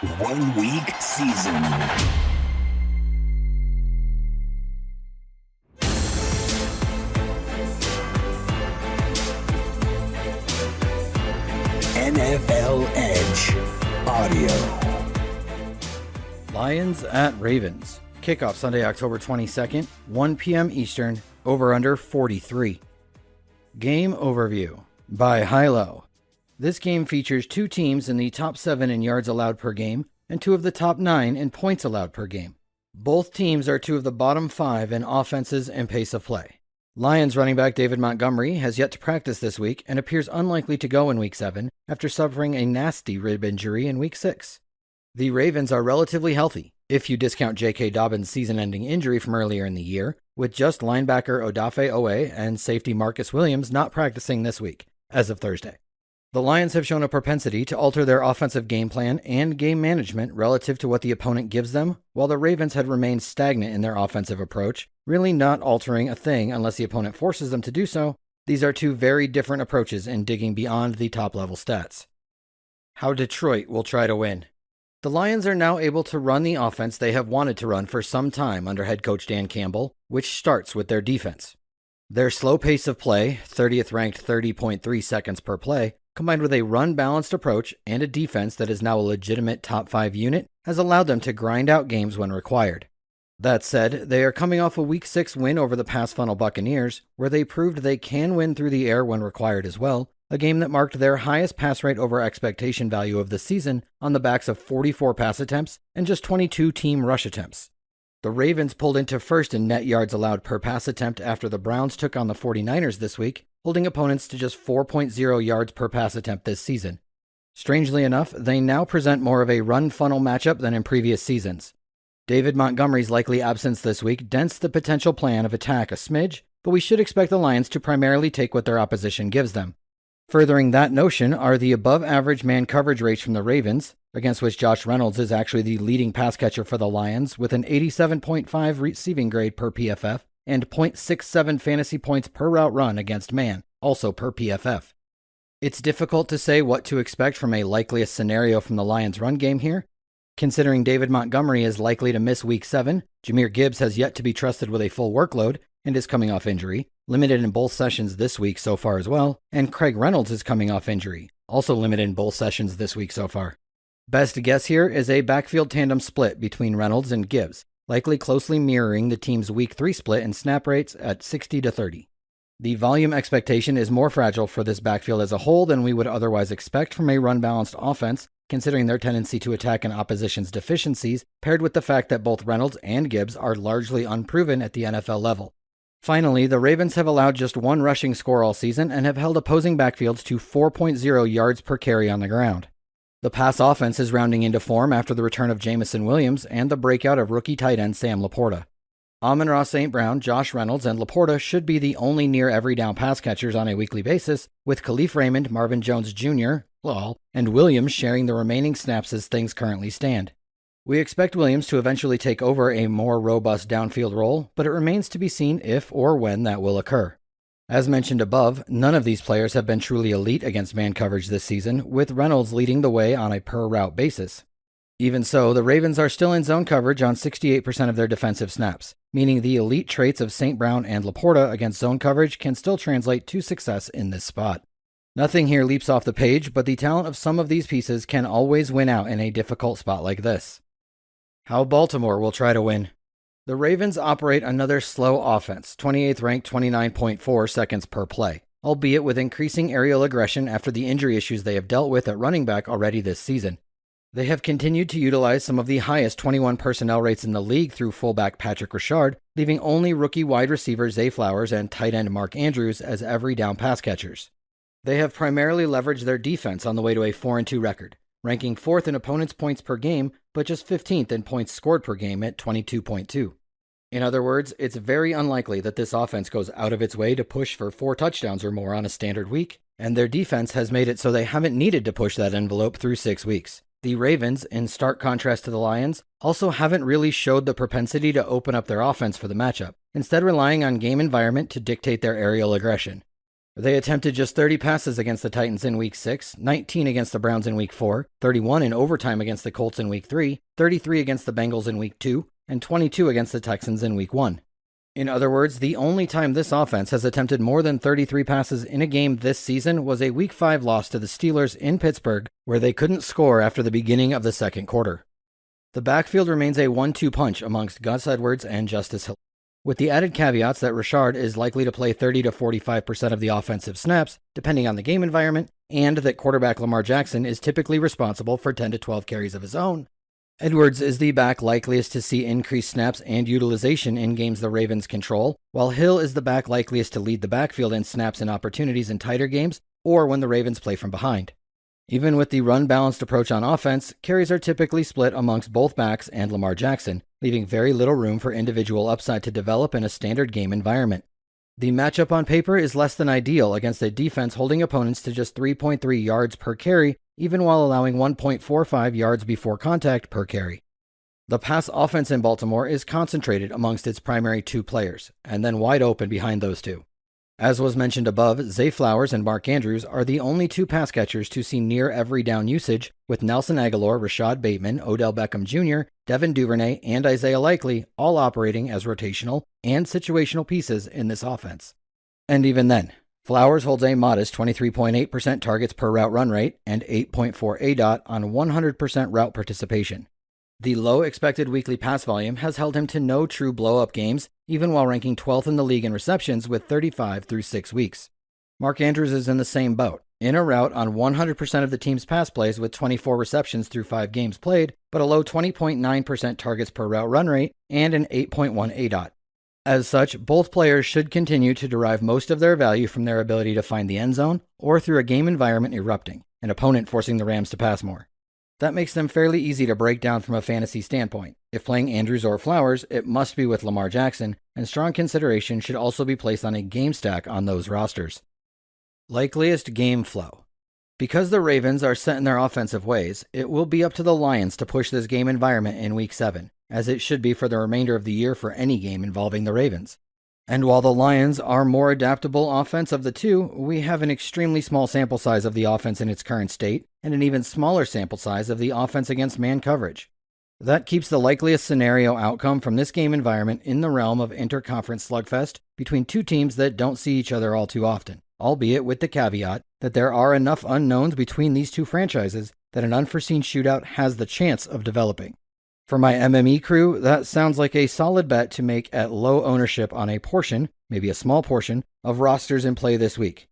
1 week season. NFL Edge Audio. Lions at Ravens. Kickoff Sunday, October 22nd, 1 p.m. Eastern, over-under 43. Game overview by Hilo. This game features two teams in the top 7 in yards allowed per game and 2 of the top 9 in points allowed per game. Both teams are 2 of the bottom 5 in offenses and pace of play. Lions running back David Montgomery has yet to practice this week and appears unlikely to go in Week 7 after suffering a nasty rib injury in Week 6. The Ravens are relatively healthy, if you discount J.K. Dobbins' season-ending injury from earlier in the year, with just linebacker Odafe Owe and safety Marcus Williams not practicing this week, as of Thursday. The Lions have shown a propensity to alter their offensive game plan and game management relative to what the opponent gives them, while the Ravens had remained stagnant in their offensive approach, really not altering a thing unless the opponent forces them to do so. These are two very different approaches in digging beyond the top-level stats. How Detroit will try to win. The Lions are now able to run the offense they have wanted to run for some time under head coach Dan Campbell, which starts with their defense. Their slow pace of play, 30th ranked 30.3 seconds per play, combined with a run-balanced approach and a defense that is now a legitimate top 5 unit, has allowed them to grind out games when required. That said, they are coming off a Week 6 win over the pass-funnel Buccaneers, where they proved they can win through the air when required as well, a game that marked their highest pass rate over expectation value of the season on the backs of 44 pass attempts and just 22 team rush attempts. The Ravens pulled into first in net yards allowed per pass attempt after the Browns took on the 49ers this week, holding opponents to just 4.0 yards per pass attempt this season. Strangely enough, they now present more of a run-funnel matchup than in previous seasons. David Montgomery's likely absence this week dents the potential plan of attack a smidge, but we should expect the Lions to primarily take what their opposition gives them. Furthering that notion are the above-average man coverage rates from the Ravens, against which Josh Reynolds is actually the leading pass catcher for the Lions with an 87.5 receiving grade per PFF and .67 fantasy points per route run against man, also per PFF. It's difficult to say what to expect from a likeliest scenario from the Lions' run game here. Considering David Montgomery is likely to miss Week 7, Jahmyr Gibbs has yet to be trusted with a full workload and is coming off injury, limited in both sessions this week so far as well, and Craig Reynolds is coming off injury, also limited in both sessions this week so far. Best guess here is a backfield tandem split between Reynolds and Gibbs, likely closely mirroring the team's Week 3 split in snap rates at 60-30. The volume expectation is more fragile for this backfield as a whole than we would otherwise expect from a run-balanced offense, considering their tendency to attack an opposition's deficiencies, paired with the fact that both Reynolds and Gibbs are largely unproven at the NFL level. Finally, the Ravens have allowed just one rushing score all season and have held opposing backfields to 4.0 yards per carry on the ground. The pass offense is rounding into form after the return of Jamison Williams and the breakout of rookie tight end Sam Laporta. Amon-Ra St. Brown, Josh Reynolds, and Laporta should be the only near every down pass catchers on a weekly basis, with Khalif Raymond, Marvin Jones Jr., and Williams sharing the remaining snaps as things currently stand. We expect Williams to eventually take over a more robust downfield role, but it remains to be seen if or when that will occur. As mentioned above, none of these players have been truly elite against man coverage this season, with Reynolds leading the way on a per-route basis. Even so, the Ravens are still in zone coverage on 68% of their defensive snaps, meaning the elite traits of St. Brown and Laporta against zone coverage can still translate to success in this spot. Nothing here leaps off the page, but the talent of some of these pieces can always win out in a difficult spot like this. How Baltimore will try to win. The Ravens operate another slow offense, 28th ranked 29.4 seconds per play, albeit with increasing aerial aggression after the injury issues they have dealt with at running back already this season. They have continued to utilize some of the highest 21 personnel rates in the league through fullback Patrick Richard, leaving only rookie wide receiver Zay Flowers and tight end Mark Andrews as every down pass catchers. They have primarily leveraged their defense on the way to a 4-2 record, ranking 4th in opponents' points per game, but just 15th in points scored per game at 22.2. In other words, it's very unlikely that this offense goes out of its way to push for 4 touchdowns or more on a standard week, and their defense has made it so they haven't needed to push that envelope through 6 weeks. The Ravens, in stark contrast to the Lions, also haven't really showed the propensity to open up their offense for the matchup, instead relying on game environment to dictate their aerial aggression. They attempted just 30 passes against the Titans in Week 6, 19 against the Browns in Week 4, 31 in overtime against the Colts in Week 3, 33 against the Bengals in Week 2, and 22 against the Texans in Week 1. In other words, the only time this offense has attempted more than 33 passes in a game this season was a Week 5 loss to the Steelers in Pittsburgh, where they couldn't score after the beginning of the second quarter. The backfield remains a 1-2 punch amongst Gus Edwards and Justice Hill, with the added caveats that Richard is likely to play 30 to 45% of the offensive snaps, depending on the game environment, and that quarterback Lamar Jackson is typically responsible for 10 to 12 carries of his own. Edwards is the back likeliest to see increased snaps and utilization in games the Ravens control, while Hill is the back likeliest to lead the backfield in snaps and opportunities in tighter games or when the Ravens play from behind. Even with the run-balanced approach on offense, carries are typically split amongst both backs and Lamar Jackson, leaving very little room for individual upside to develop in a standard game environment. The matchup on paper is less than ideal against a defense holding opponents to just 3.3 yards per carry, even while allowing 1.45 yards before contact per carry. The pass offense in Baltimore is concentrated amongst its primary two players, and then wide open behind those two. As was mentioned above, Zay Flowers and Mark Andrews are the only two pass catchers to see near every down usage, with Nelson Aguilar, Rashad Bateman, Odell Beckham Jr., Devin Duvernay, and Isaiah Likely all operating as rotational and situational pieces in this offense. And even then, Flowers holds a modest 23.8% targets per route run rate and 8.4 ADOT on 100% route participation. The low expected weekly pass volume has held him to no true blow-up games, even while ranking 12th in the league in receptions with 35 through 6 weeks. Mark Andrews is in the same boat, in a route on 100% of the team's pass plays with 24 receptions through 5 games played, but a low 20.9% targets per route run rate and an 8.1 ADOT. As such, both players should continue to derive most of their value from their ability to find the end zone or through a game environment erupting, an opponent forcing the Rams to pass more. That makes them fairly easy to break down from a fantasy standpoint. If playing Andrews or Flowers, it must be with Lamar Jackson, and strong consideration should also be placed on a game stack on those rosters. Likeliest game flow. Because the Ravens are set in their offensive ways, it will be up to the Lions to push this game environment in Week 7, as it should be for the remainder of the year for any game involving the Ravens. And while the Lions are more adaptable offense of the two, we have an extremely small sample size of the offense in its current state, and an even smaller sample size of the offense against man coverage. That keeps the likeliest scenario outcome from this game environment in the realm of interconference slugfest between two teams that don't see each other all too often, albeit with the caveat that there are enough unknowns between these two franchises that an unforeseen shootout has the chance of developing. For my MME crew, that sounds like a solid bet to make at low ownership on a portion, maybe a small portion, of rosters in play this week.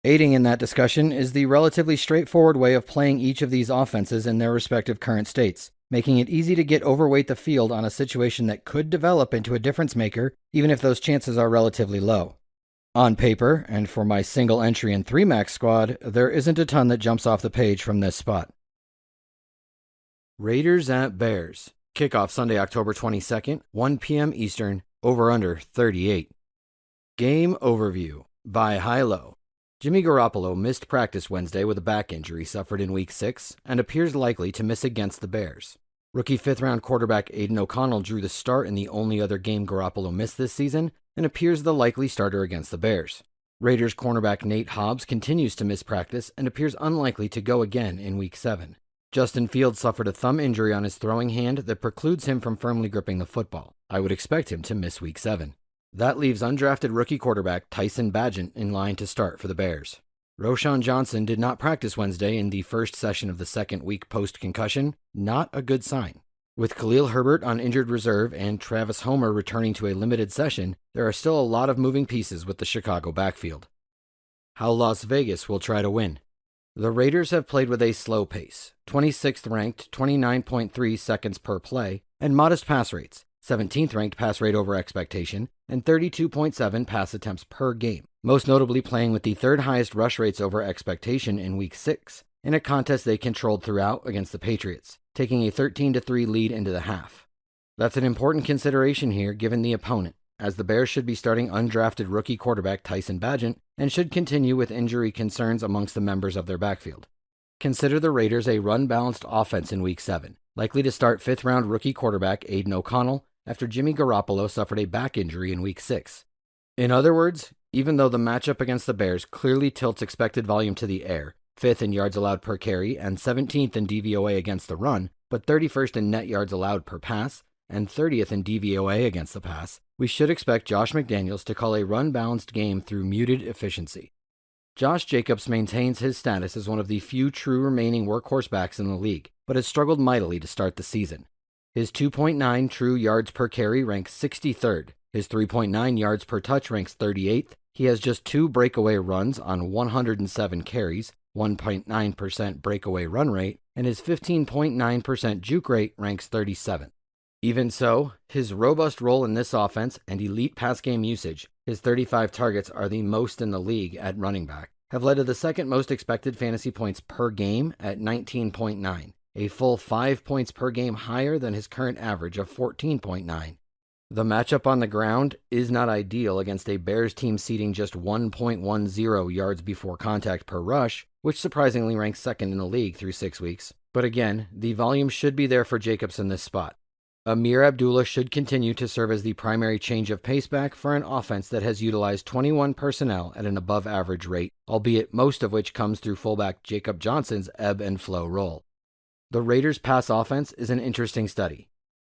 Aiding in that discussion is the relatively straightforward way of playing each of these offenses in their respective current states, making it easy to get overweight the field on a situation that could develop into a difference maker, even if those chances are relatively low. On paper, and for my single entry and 3-max squad, there isn't a ton that jumps off the page from this spot. Raiders at Bears. Kickoff Sunday, October 22nd, 1 p.m. Eastern, over-under 38. Game overview by high-low. Jimmy Garoppolo missed practice Wednesday with a back injury suffered in Week 6 and appears likely to miss against the Bears. Rookie 5th-round quarterback Aiden O'Connell drew the start in the only other game Garoppolo missed this season and appears the likely starter against the Bears. Raiders cornerback Nate Hobbs continues to miss practice and appears unlikely to go again in Week 7. Justin Fields suffered a thumb injury on his throwing hand that precludes him from firmly gripping the football. I would expect him to miss Week 7. That leaves undrafted rookie quarterback Tyson Bagent in line to start for the Bears. Roschon Johnson did not practice Wednesday in the first session of the second week post-concussion, not a good sign. With Khalil Herbert on injured reserve and Travis Homer returning to a limited session, there are still a lot of moving pieces with the Chicago backfield. How Las Vegas will try to win. The Raiders have played with a slow pace, 26th ranked 29.3 seconds per play, and modest pass rates, 17th ranked pass rate over expectation, and 32.7 pass attempts per game, most notably playing with the third highest rush rates over expectation in Week 6, in a contest they controlled throughout against the Patriots, taking a 13-3 lead into the half. That's an important consideration here given the opponent, as the Bears should be starting undrafted rookie quarterback Tyson Bagent and should continue with injury concerns amongst the members of their backfield. Consider the Raiders a run-balanced offense in Week 7, likely to start 5th-round rookie quarterback Aiden O'Connell after Jimmy Garoppolo suffered a back injury in Week 6. In other words, Even though the matchup against the Bears clearly tilts expected volume to the air, 5th in yards allowed per carry and 17th in DVOA against the run, but 31st in net yards allowed per pass and 30th in DVOA against the pass, we should expect Josh McDaniels to call a run-balanced game through muted efficiency. Josh Jacobs maintains his status as one of the few true remaining workhorse backs in the league, but has struggled mightily to start the season. His 2.9 true yards per carry ranks 63rd. His 3.9 yards per touch ranks 38th. He has just 2 breakaway runs on 107 carries, 1.9% breakaway run rate, and his 15.9% juke rate ranks 37th. Even so, his robust role in this offense and elite pass game usage, his 35 targets are the most in the league at running back, have led to the second most expected fantasy points per game at 19.9, a full 5 points per game higher than his current average of 14.9. The matchup on the ground is not ideal against a Bears team ceding just 1.10 yards before contact per rush, which surprisingly ranks second in the league through 6 weeks. But again, the volume should be there for Jacobs in this spot. Amir Abdullah should continue to serve as the primary change of pace back for an offense that has utilized 21 personnel at an above-average rate, albeit most of which comes through fullback Jacob Johnson's ebb and flow role. The Raiders' pass offense is an interesting study.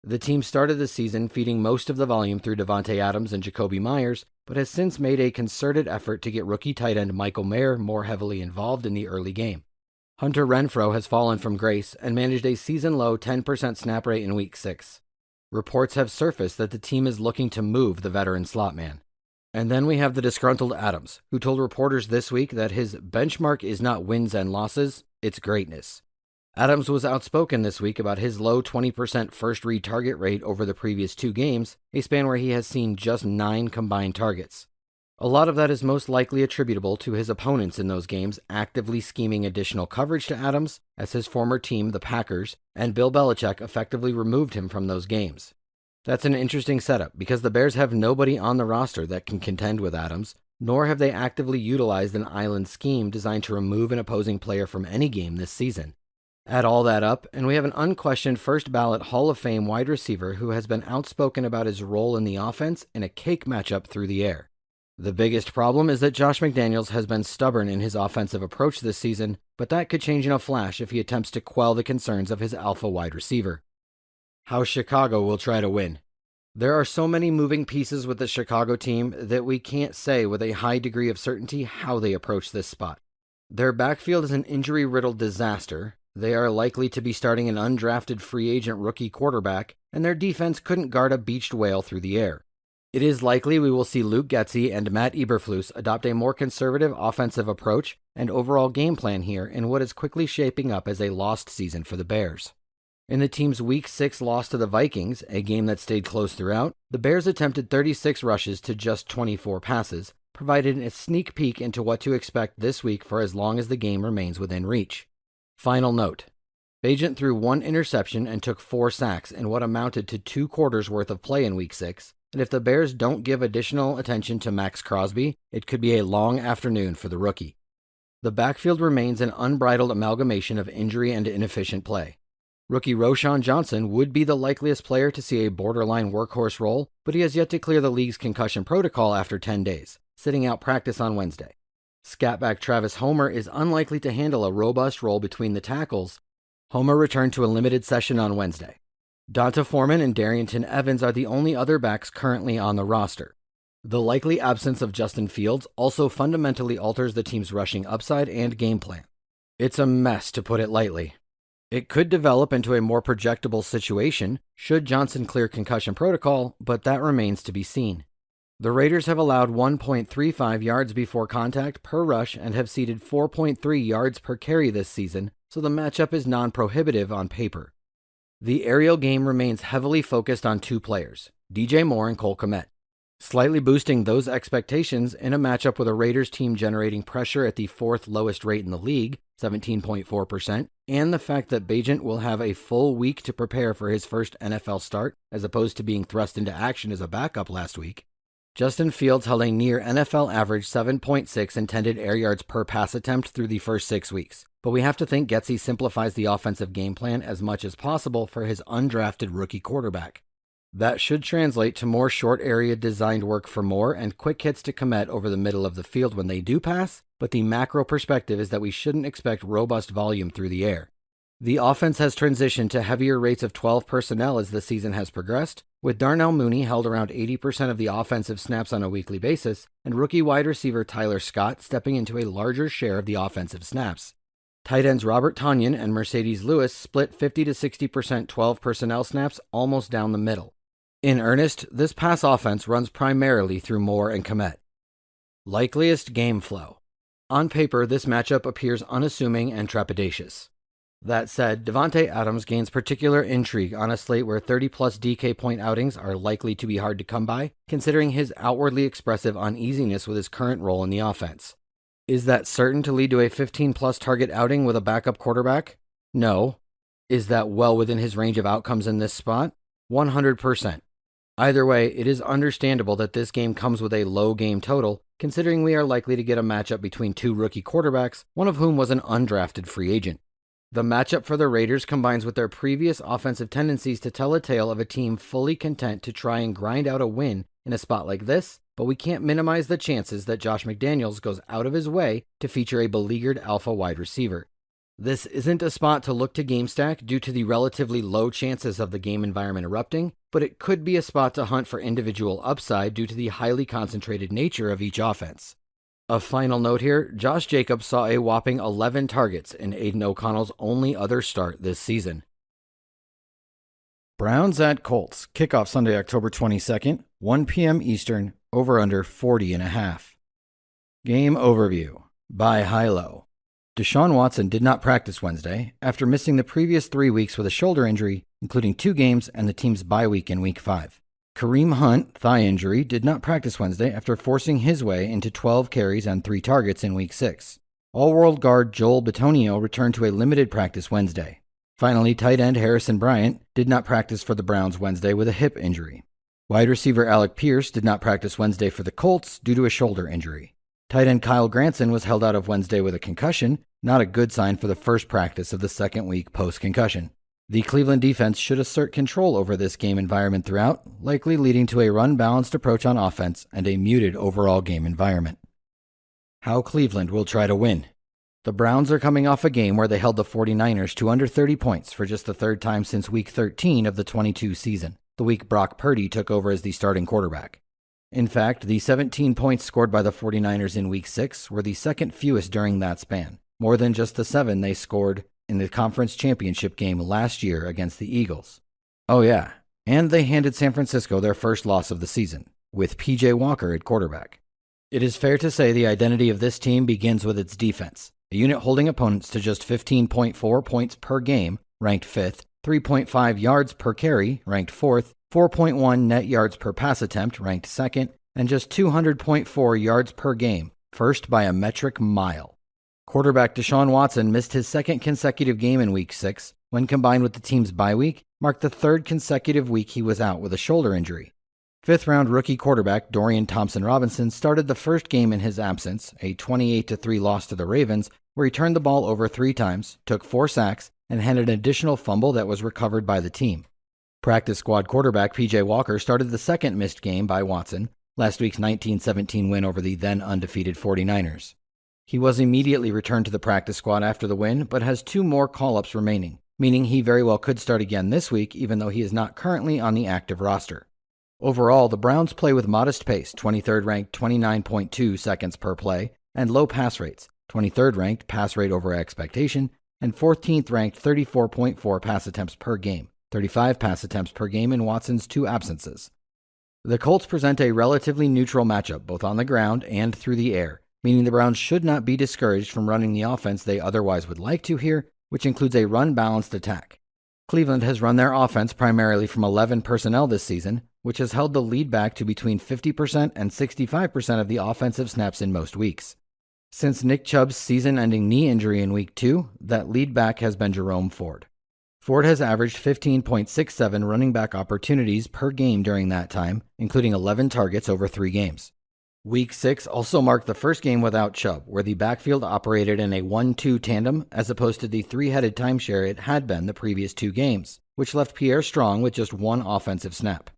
The team started the season feeding most of the volume through Devontae Adams and Jacoby Myers, but has since made a concerted effort to get rookie tight end Michael Mayer more heavily involved in the early game. Hunter Renfrow has fallen from grace and managed a season-low 10% snap rate in Week 6. Reports have surfaced that the team is looking to move the veteran slot man. And then we have the disgruntled Adams, who told reporters this week that his benchmark is not wins and losses, it's greatness. Adams was outspoken this week about his low 20% first read target rate over the previous 2 games, a span where he has seen just 9 combined targets. A lot of that is most likely attributable to his opponents in those games actively scheming additional coverage to Adams, as his former team, the Packers, and Bill Belichick effectively removed him from those games. That's an interesting setup because the Bears have nobody on the roster that can contend with Adams, nor have they actively utilized an island scheme designed to remove an opposing player from any game this season. Add all that up, and we have an unquestioned first-ballot Hall of Fame wide receiver who has been outspoken about his role in the offense in a cake matchup through the air. The biggest problem is that Josh McDaniels has been stubborn in his offensive approach this season, but that could change in a flash if he attempts to quell the concerns of his alpha wide receiver. How Chicago will try to win. There are so many moving pieces with the Chicago team that we can't say with a high degree of certainty how they approach this spot. Their backfield is an injury-riddled disaster. They are likely to be starting an undrafted free agent rookie quarterback, and their defense couldn't guard a beached whale through the air. It is likely we will see Luke Getsy and Matt Eberflus adopt a more conservative offensive approach and overall game plan here in what is quickly shaping up as a lost season for the Bears. In the team's Week 6 loss to the Vikings, a game that stayed close throughout, the Bears attempted 36 rushes to just 24 passes, providing a sneak peek into what to expect this week for as long as the game remains within reach. Final note. Bagent threw 1 interception and took 4 sacks in what amounted to 2 quarters worth of play in Week 6, and if the Bears don't give additional attention to Max Crosby, it could be a long afternoon for the rookie. The backfield remains an unbridled amalgamation of injury and inefficient play. Rookie Roschon Johnson would be the likeliest player to see a borderline workhorse role, but he has yet to clear the league's concussion protocol after 10 days, sitting out practice on Wednesday. Scatback Travis Homer is unlikely to handle a robust role between the tackles. Homer returned to a limited session on Wednesday. Donta Foreman and Darrynton Evans are the only other backs currently on the roster. The likely absence of Justin Fields also fundamentally alters the team's rushing upside and game plan. It's a mess, to put it lightly. It could develop into a more projectable situation should Johnson clear concussion protocol, but that remains to be seen. The Raiders have allowed 1.35 yards before contact per rush and have ceded 4.3 yards per carry this season, so the matchup is non-prohibitive on paper. The aerial game remains heavily focused on 2 players, DJ Moore and Cole Kmet, slightly boosting those expectations in a matchup with a Raiders team generating pressure at the 4th lowest rate in the league, 17.4%, and the fact that Bagent will have a full week to prepare for his first NFL start, as opposed to being thrust into action as a backup last week. Justin Fields held a near NFL average 7.6 intended air yards per pass attempt through the first 6 weeks, but we have to think Getsy simplifies the offensive game plan as much as possible for his undrafted rookie quarterback. That should translate to more short area designed work for Moore and quick hits to Kmet over the middle of the field when they do pass, but the macro perspective is that we shouldn't expect robust volume through the air. The offense has transitioned to heavier rates of 12 personnel as the season has progressed, with Darnell Mooney held around 80% of the offensive snaps on a weekly basis, and rookie wide receiver Tyler Scott stepping into a larger share of the offensive snaps. Tight ends Robert Tonyan and Mercedes Lewis split 50 to 60% 12 personnel snaps almost down the middle. In earnest, this pass offense runs primarily through Moore and Kmet. Likeliest game flow. On paper, this matchup appears unassuming and trepidatious. That said, Devontae Adams gains particular intrigue on a slate where 30-plus DK point outings are likely to be hard to come by, considering his outwardly expressive uneasiness with his current role in the offense. Is that certain to lead to a 15-plus target outing with a backup quarterback? No. Is that well within his range of outcomes in this spot? 100%. Either way, it is understandable that this game comes with a low game total, considering we are likely to get a matchup between two rookie quarterbacks, one of whom was an undrafted free agent. The matchup for the Raiders combines with their previous offensive tendencies to tell a tale of a team fully content to try and grind out a win in a spot like this, but we can't minimize the chances that Josh McDaniels goes out of his way to feature a beleaguered alpha wide receiver. This isn't a spot to look to game stack due to the relatively low chances of the game environment erupting, but it could be a spot to hunt for individual upside due to the highly concentrated nature of each offense. A final note here, Josh Jacobs saw a whopping 11 targets in Aiden O'Connell's only other start this season. Browns at Colts, kickoff Sunday, October 22nd, 1 p.m. Eastern, over under 40.5. Game overview by Hilo. Deshaun Watson did not practice Wednesday after missing the previous 3 weeks with a shoulder injury, including 2 games and the team's bye week in Week 5. Kareem Hunt, thigh injury, did not practice Wednesday after forcing his way into 12 carries and 3 targets in Week 6. All-World guard Joel Bitonio returned to a limited practice Wednesday. Finally, tight end Harrison Bryant did not practice for the Browns Wednesday with a hip injury. Wide receiver Alec Pierce did not practice Wednesday for the Colts due to a shoulder injury. Tight end Kyle Granson was held out of Wednesday with a concussion, not a good sign for the first practice of the second week post-concussion. The Cleveland defense should assert control over this game environment throughout, likely leading to a run-balanced approach on offense and a muted overall game environment. How Cleveland will try to win. The Browns are coming off a game where they held the 49ers to under 30 points for just the third time since Week 13 of the 22 season, the week Brock Purdy took over as the starting quarterback. In fact, the 17 points scored by the 49ers in Week 6 were the second fewest during that span, more than just the 7 they scored in the conference championship game last year against the Eagles. Oh yeah, and they handed San Francisco their first loss of the season, with P.J. Walker at quarterback. It is fair to say the identity of this team begins with its defense, a unit holding opponents to just 15.4 points per game, ranked 5th, 3.5 yards per carry, ranked 4th, 4.1 net yards per pass attempt, ranked 2nd, and just 200.4 yards per game, first by a metric mile. Quarterback Deshaun Watson missed his second consecutive game in Week 6, when combined with the team's bye week, marked the third consecutive week he was out with a shoulder injury. Fifth-round rookie quarterback Dorian Thompson-Robinson started the first game in his absence, a 28-3 loss to the Ravens, where he turned the ball over 3 times, took 4 sacks, and had an additional fumble that was recovered by the team. Practice squad quarterback P.J. Walker started the second missed game by Watson, last week's 19-17 win over the then undefeated 49ers. He was immediately returned to the practice squad after the win, but has 2 more call-ups remaining, meaning he very well could start again this week even though he is not currently on the active roster. Overall, the Browns play with modest pace, 23rd ranked 29.2 seconds per play, and low pass rates, 23rd ranked pass rate over expectation, and 14th ranked 34.4 pass attempts per game, 35 pass attempts per game in Watson's 2 absences. The Colts present a relatively neutral matchup both on the ground and through the air, meaning the Browns should not be discouraged from running the offense they otherwise would like to here, which includes a run-balanced attack. Cleveland has run their offense primarily from 11 personnel this season, which has held the lead back to between 50% and 65% of the offensive snaps in most weeks. Since Nick Chubb's season-ending knee injury in Week 2, that lead back has been Jerome Ford. Ford has averaged 15.67 running back opportunities per game during that time, including 11 targets over 3 games. Week 6 also marked the first game without Chubb, where the backfield operated in a 1-2 tandem as opposed to the 3-headed timeshare it had been the previous 2 games, which left Pierre Strong with just 1 offensive snap.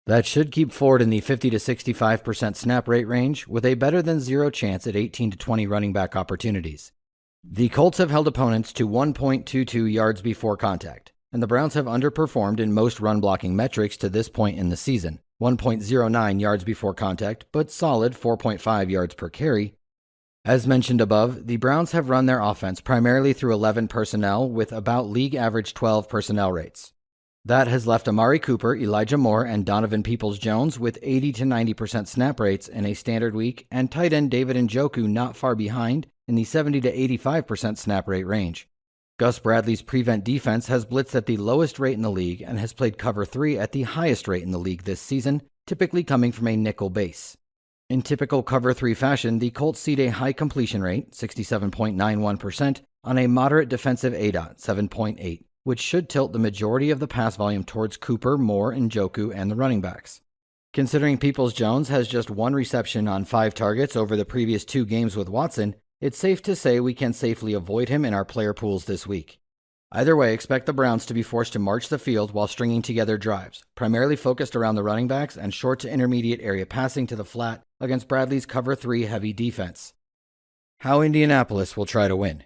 That should keep Ford in the 50 to 65% snap rate range, with a better than zero chance at 18 to 20 running back opportunities. The Colts have held opponents to 1.22 yards before contact, and the Browns have underperformed in most run blocking metrics to this point in the season. 1.09 yards before contact, but solid 4.5 yards per carry. As mentioned above, the Browns have run their offense primarily through 11 personnel with about league average 12 personnel rates. That has left Amari Cooper, Elijah Moore, and Donovan Peoples-Jones with 80 to 90% snap rates in a standard week, and tight end David Njoku not far behind in the 70 to 85% snap rate range. Gus Bradley's prevent defense has blitzed at the lowest rate in the league and has played cover 3 at the highest rate in the league this season, typically coming from a nickel base. In typical cover 3 fashion, the Colts cede a high completion rate, 67.91%, on a moderate defensive ADOT, 7.8, which should tilt the majority of the pass volume towards Cooper, Moore, Njoku, and the running backs. Considering Peoples-Jones has just 1 reception on 5 targets over the previous 2 games with Watson, it's safe to say we can safely avoid him in our player pools this week. Either way, expect the Browns to be forced to march the field while stringing together drives, primarily focused around the running backs and short to intermediate area passing to the flat against Bradley's cover 3 heavy defense. How Indianapolis will try to win.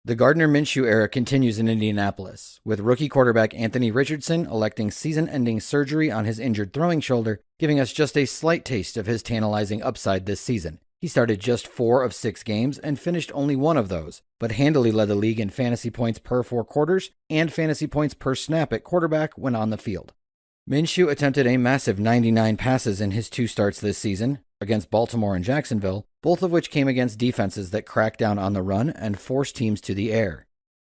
The Gardner Minshew era continues in Indianapolis, with rookie quarterback Anthony Richardson electing season-ending surgery on his injured throwing shoulder, giving us just a slight taste of his tantalizing upside this season. He started just 4 of 6 games and finished only 1 of those, but handily led the league in fantasy points per 4 quarters and fantasy points per snap at quarterback when on the field. Minshew attempted a massive 99 passes in his 2 starts this season, against Baltimore and Jacksonville, both of which came against defenses that crack down on the run and force teams to the air.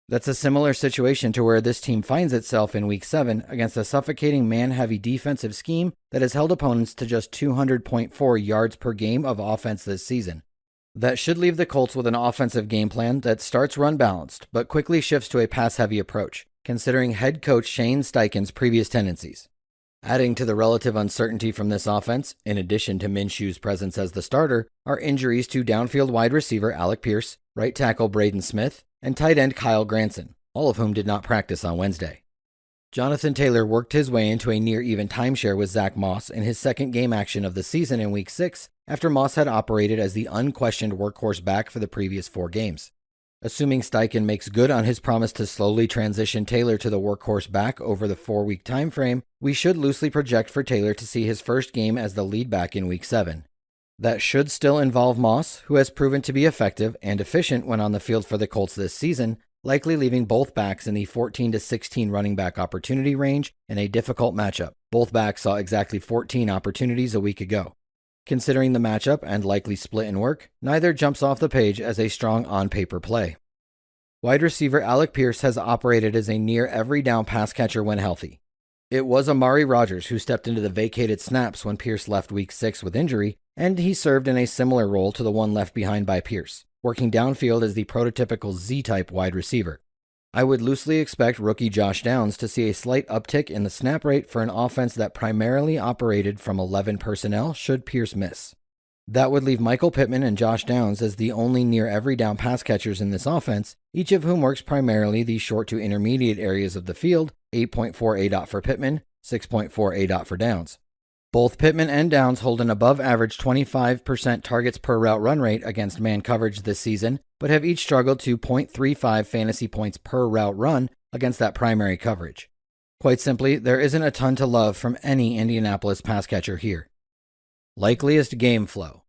That's a similar situation to where this team finds itself in Week 7 against a suffocating man-heavy defensive scheme that has held opponents to just 200.4 yards per game of offense this season. That should leave the Colts with an offensive game plan that starts run-balanced, but quickly shifts to a pass-heavy approach, considering head coach Shane Steichen's previous tendencies. Adding to the relative uncertainty from this offense, in addition to Minshew's presence as the starter, are injuries to downfield wide receiver Alec Pierce, right tackle Braden Smith, and tight end Kyle Granson, all of whom did not practice on Wednesday. Jonathan Taylor worked his way into a near-even timeshare with Zach Moss in his second game action of the season in Week 6, after Moss had operated as the unquestioned workhorse back for the previous 4 games. Assuming Steichen makes good on his promise to slowly transition Taylor to the workhorse back over the 4-week time frame, we should loosely project for Taylor to see his first game as the lead back in Week 7. That should still involve Moss, who has proven to be effective and efficient when on the field for the Colts this season, likely leaving both backs in the 14 to 16 running back opportunity range in a difficult matchup. Both backs saw exactly 14 opportunities a week ago. Considering the matchup and likely split in work, neither jumps off the page as a strong on-paper play. Wide receiver Alec Pierce has operated as a near every down pass catcher when healthy. It was Amari Rodgers who stepped into the vacated snaps when Pierce left Week 6 with injury, and he served in a similar role to the one left behind by Pierce, working downfield as the prototypical Z-type wide receiver. I would loosely expect rookie Josh Downs to see a slight uptick in the snap rate for an offense that primarily operated from 11 personnel should Pierce miss. That would leave Michael Pittman and Josh Downs as the only near every down pass catchers in this offense, each of whom works primarily the short to intermediate areas of the field, 8.4 ADOT for Pittman, 6.4 ADOT for Downs. Both Pittman and Downs hold an above-average 25% targets per route run rate against man coverage this season, but have each struggled to 0.35 fantasy points per route run against that primary coverage. Quite simply, there isn't a ton to love from any Indianapolis pass catcher here. Likeliest game flow.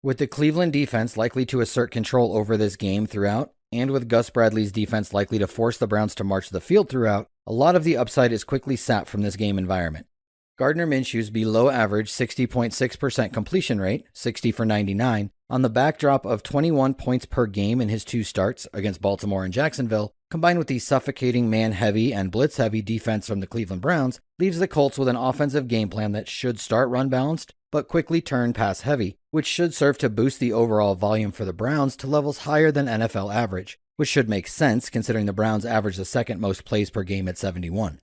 With the Cleveland defense likely to assert control over this game throughout, and with Gus Bradley's defense likely to force the Browns to march the field throughout, a lot of the upside is quickly sapped from this game environment. Gardner Minshew's below average 60.6% completion rate, 60 for 99, on the backdrop of 21 points per game in his 2 starts against Baltimore and Jacksonville, combined with the suffocating man-heavy and blitz-heavy defense from the Cleveland Browns, leaves the Colts with an offensive game plan that should start run-balanced, but quickly turn pass-heavy, which should serve to boost the overall volume for the Browns to levels higher than NFL average, which should make sense considering the Browns average the second most plays per game at 71.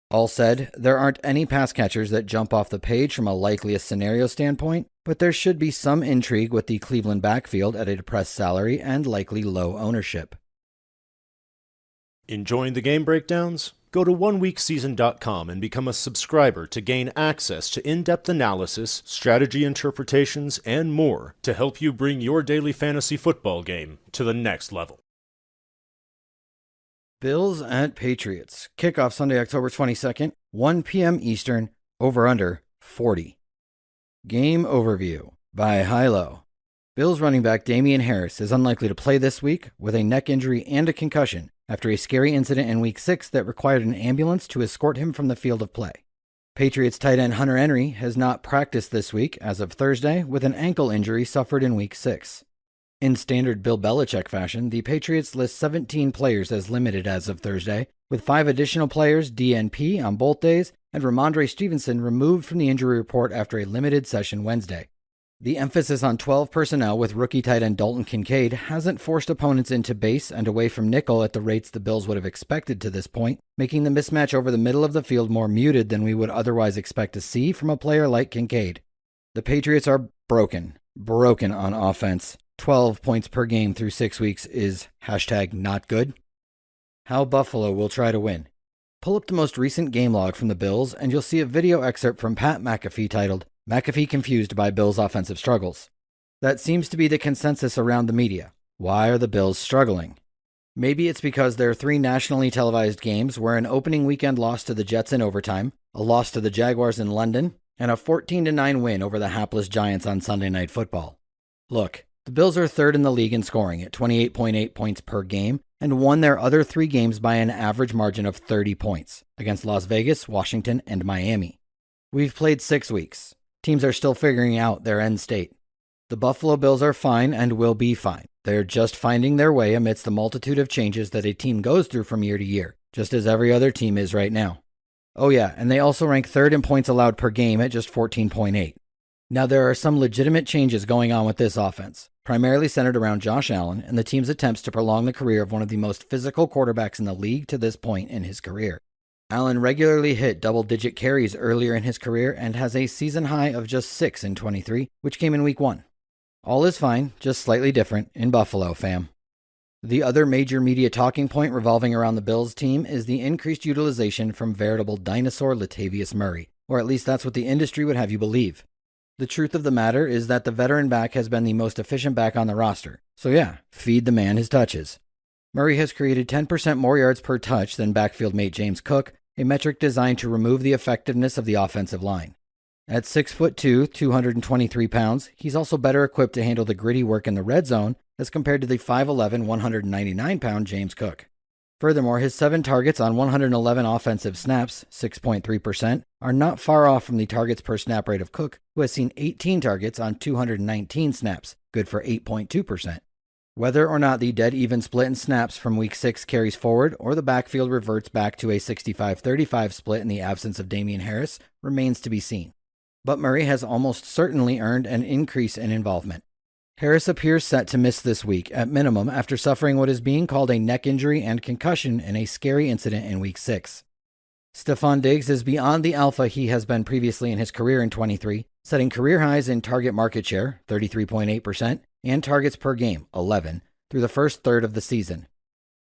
All said, there aren't any pass catchers that jump off the page from a likeliest scenario standpoint, but there should be some intrigue with the Cleveland backfield at a depressed salary and likely low ownership. Enjoying the game breakdowns? Go to oneweekseason.com and become a subscriber to gain access to in-depth analysis, strategy interpretations, and more to help you bring your daily fantasy football game to the next level. Bills at Patriots. Kickoff Sunday, October 22nd, 1 p.m. Eastern, over-under 40. Game overview by Hilo. Bills running back Damian Harris is unlikely to play this week with a neck injury and a concussion after a scary incident in Week 6 that required an ambulance to escort him from the field of play. Patriots tight end Hunter Henry has not practiced this week as of Thursday with an ankle injury suffered in Week 6. In standard Bill Belichick fashion, the Patriots list 17 players as limited as of Thursday, with 5 additional players DNP on both days and Ramondre Stevenson removed from the injury report after a limited session Wednesday. The emphasis on 12 personnel with rookie tight end Dalton Kincaid hasn't forced opponents into base and away from nickel at the rates the Bills would have expected to this point, making the mismatch over the middle of the field more muted than we would otherwise expect to see from a player like Kincaid. The Patriots are broken on offense. 12 points per game through 6 weeks is #not good. How Buffalo will try to win. Pull up the most recent game log from the Bills and you'll see a video excerpt from Pat McAfee titled, "McAfee Confused by Bills' Offensive Struggles." That seems to be the consensus around the media. Why are the Bills struggling? Maybe it's because their 3 nationally televised games were an opening weekend loss to the Jets in overtime, a loss to the Jaguars in London, and a 14-9 win over the hapless Giants on Sunday Night Football. Look, the Bills are 3rd in the league in scoring at 28.8 points per game and won their other 3 games by an average margin of 30 points against Las Vegas, Washington, and Miami. We've played 6 weeks. Teams are still figuring out their end state. The Buffalo Bills are fine and will be fine. They're just finding their way amidst the multitude of changes that a team goes through from year to year, just as every other team is right now. Oh yeah, and they also rank 3rd in points allowed per game at just 14.8. Now there are some legitimate changes going on with this offense, primarily centered around Josh Allen and the team's attempts to prolong the career of one of the most physical quarterbacks in the league to this point in his career. Allen regularly hit double-digit carries earlier in his career and has a season high of just 6 in 23, which came in Week 1. All is fine, just slightly different in Buffalo, fam. The other major media talking point revolving around the Bills team is the increased utilization from veritable dinosaur Latavius Murray, or at least that's what the industry would have you believe. The truth of the matter is that the veteran back has been the most efficient back on the roster, so yeah, feed the man his touches. Murray has created 10% more yards per touch than backfield mate James Cook, a metric designed to remove the effectiveness of the offensive line. At 6'2", 223 pounds, he's also better equipped to handle the gritty work in the red zone as compared to the 5'11", 199-pound James Cook. Furthermore, his 7 targets on 111 offensive snaps, 6.3%, are not far off from the targets per snap rate of Cook, who has seen 18 targets on 219 snaps, good for 8.2%. Whether or not the dead-even split in snaps from Week 6 carries forward or the backfield reverts back to a 65-35 split in the absence of Damian Harris remains to be seen. But Murray has almost certainly earned an increase in involvement. Harris appears set to miss this week at minimum after suffering what is being called a neck injury and concussion in a scary incident in Week 6. Stephon Diggs is beyond the alpha he has been previously in his career in 23, setting career highs in target market share, 33.8%, and targets per game, 11, through the first third of the season.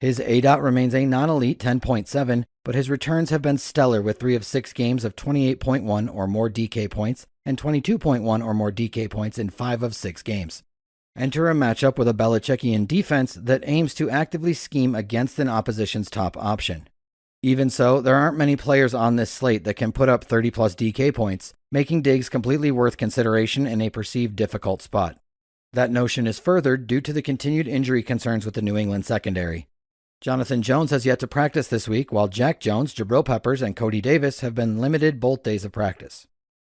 His ADOT remains a non-elite 10.7, but his returns have been stellar with 3 of 6 games of 28.1 or more DK points and 22.1 or more DK points in 5 of 6 games. Enter a matchup with a Belichickian defense that aims to actively scheme against an opposition's top option. Even so, there aren't many players on this slate that can put up 30-plus DK points, making Diggs completely worth consideration in a perceived difficult spot. That notion is furthered due to the continued injury concerns with the New England secondary. Jonathan Jones has yet to practice this week, while Jack Jones, Jabril Peppers, and Cody Davis have been limited both days of practice.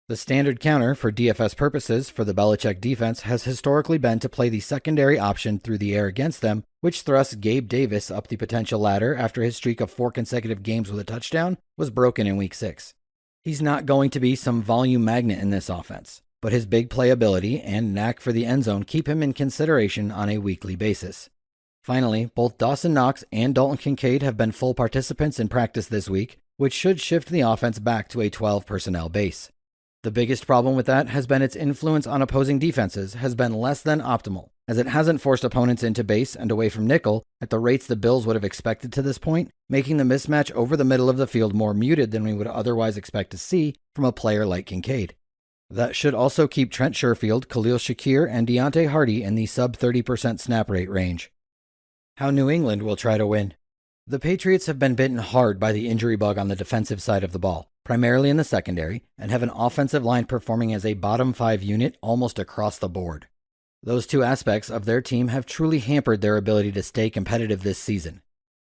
The standard counter for DFS purposes for the Belichick defense has historically been to play the secondary option through the air against them, which thrusts Gabe Davis up the potential ladder after his streak of 4 consecutive games with a touchdown was broken in Week 6. He's not going to be some volume magnet in this offense, but his big playability and knack for the end zone keep him in consideration on a weekly basis. Finally, both Dawson Knox and Dalton Kincaid have been full participants in practice this week, which should shift the offense back to a 12 personnel base. The biggest problem with that has been its influence on opposing defenses has been less than optimal, as it hasn't forced opponents into base and away from nickel at the rates the Bills would have expected to this point, making the mismatch over the middle of the field more muted than we would otherwise expect to see from a player like Kincaid. That should also keep Trent Sherfield, Khalil Shakir, and Deontay Hardy in the sub-30% snap rate range. How New England will try to win. The Patriots have been bitten hard by the injury bug on the defensive side of the ball, primarily in the secondary, and have an offensive line performing as a bottom 5 unit almost across the board. Those two aspects of their team have truly hampered their ability to stay competitive this season.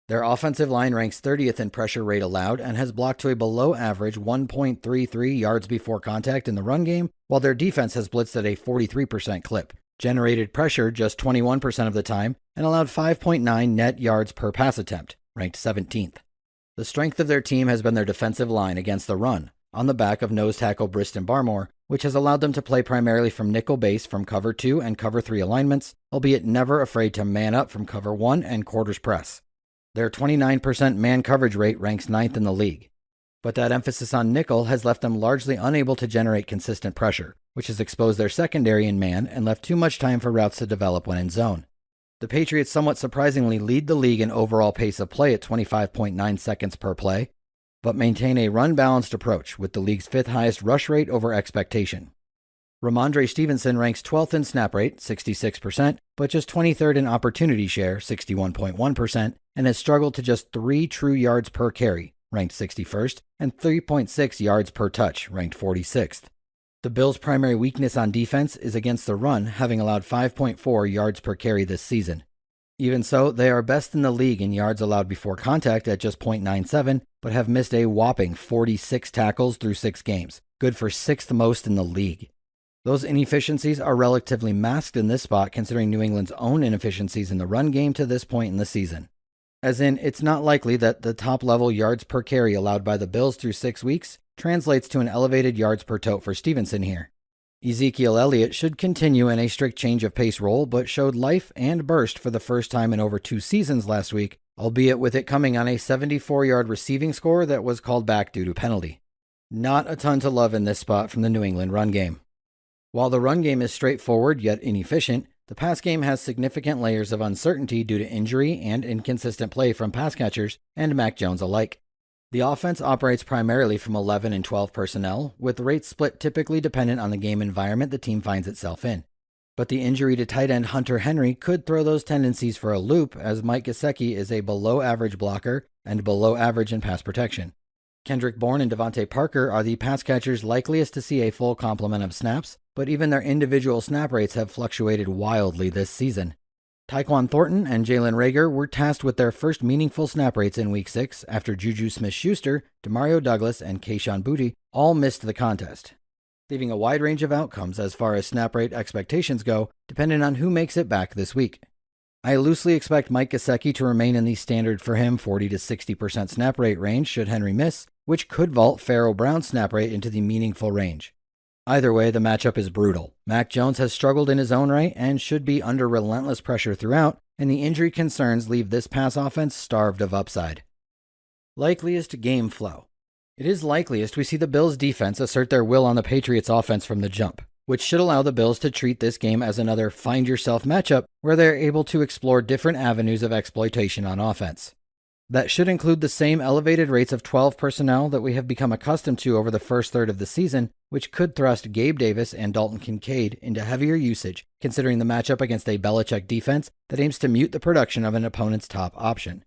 Their offensive line ranks 30th in pressure rate allowed and has blocked to a below-average 1.33 yards before contact in the run game, while their defense has blitzed at a 43% clip, generated pressure just 21% of the time, and allowed 5.9 net yards per pass attempt, ranked 17th. The strength of their team has been their defensive line against the run, on the back of nose tackle Briston Barmore, which has allowed them to play primarily from nickel base from cover 2 and cover 3 alignments, albeit never afraid to man up from cover 1 and quarters press. Their 29% man coverage rate ranks 9th in the league. But that emphasis on nickel has left them largely unable to generate consistent pressure, which has exposed their secondary in man and left too much time for routes to develop when in zone. The Patriots somewhat surprisingly lead the league in overall pace of play at 25.9 seconds per play, but maintain a run-balanced approach with the league's 5th highest rush rate over expectation. Ramondre Stevenson ranks 12th in snap rate, 66%, but just 23rd in opportunity share, 61.1%, and has struggled to just 3 true yards per carry, ranked 61st, and 3.6 yards per touch, ranked 46th. The Bills' primary weakness on defense is against the run, having allowed 5.4 yards per carry this season. Even so, they are best in the league in yards allowed before contact at just 0.97, but have missed a whopping 46 tackles through 6 games, good for 6th most in the league. Those inefficiencies are relatively masked in this spot considering New England's own inefficiencies in the run game to this point in the season. As in, it's not likely that the top-level yards per carry allowed by the Bills through 6 weeks translates to an elevated yards per tote for Stevenson here. Ezekiel Elliott should continue in a strict change of pace role, but showed life and burst for the first time in over 2 seasons last week, albeit with it coming on a 74-yard receiving score that was called back due to penalty. Not a ton to love in this spot from the New England run game. While the run game is straightforward yet inefficient, the pass game has significant layers of uncertainty due to injury and inconsistent play from pass catchers and Mac Jones alike. The offense operates primarily from 11 and 12 personnel, with rates split typically dependent on the game environment the team finds itself in. But the injury to tight end Hunter Henry could throw those tendencies for a loop, as Mike Gesicki is a below-average blocker and below-average in pass protection. Kendrick Bourne and Devontae Parker are the pass catchers likeliest to see a full complement of snaps, but even their individual snap rates have fluctuated wildly this season. Tyquan Thornton and Jalen Reagor were tasked with their first meaningful snap rates in Week 6 after Juju Smith-Schuster, Demario Douglas, and Kayshon Boutte all missed the contest, leaving a wide range of outcomes as far as snap rate expectations go, depending on who makes it back this week. I loosely expect Mike Gesicki to remain in the standard for him 40 to 60% snap rate range should Henry miss, which could vault Pharaoh Brown's snap rate into the meaningful range. Either way, the matchup is brutal. Mac Jones has struggled in his own right and should be under relentless pressure throughout, and the injury concerns leave this pass offense starved of upside. Likeliest game flow. It is likeliest we see the Bills' defense assert their will on the Patriots' offense from the jump, which should allow the Bills to treat this game as another find-yourself matchup where they're able to explore different avenues of exploitation on offense. That should include the same elevated rates of 12 personnel that we have become accustomed to over the first third of the season, which could thrust Gabe Davis and Dalton Kincaid into heavier usage, considering the matchup against a Belichick defense that aims to mute the production of an opponent's top option.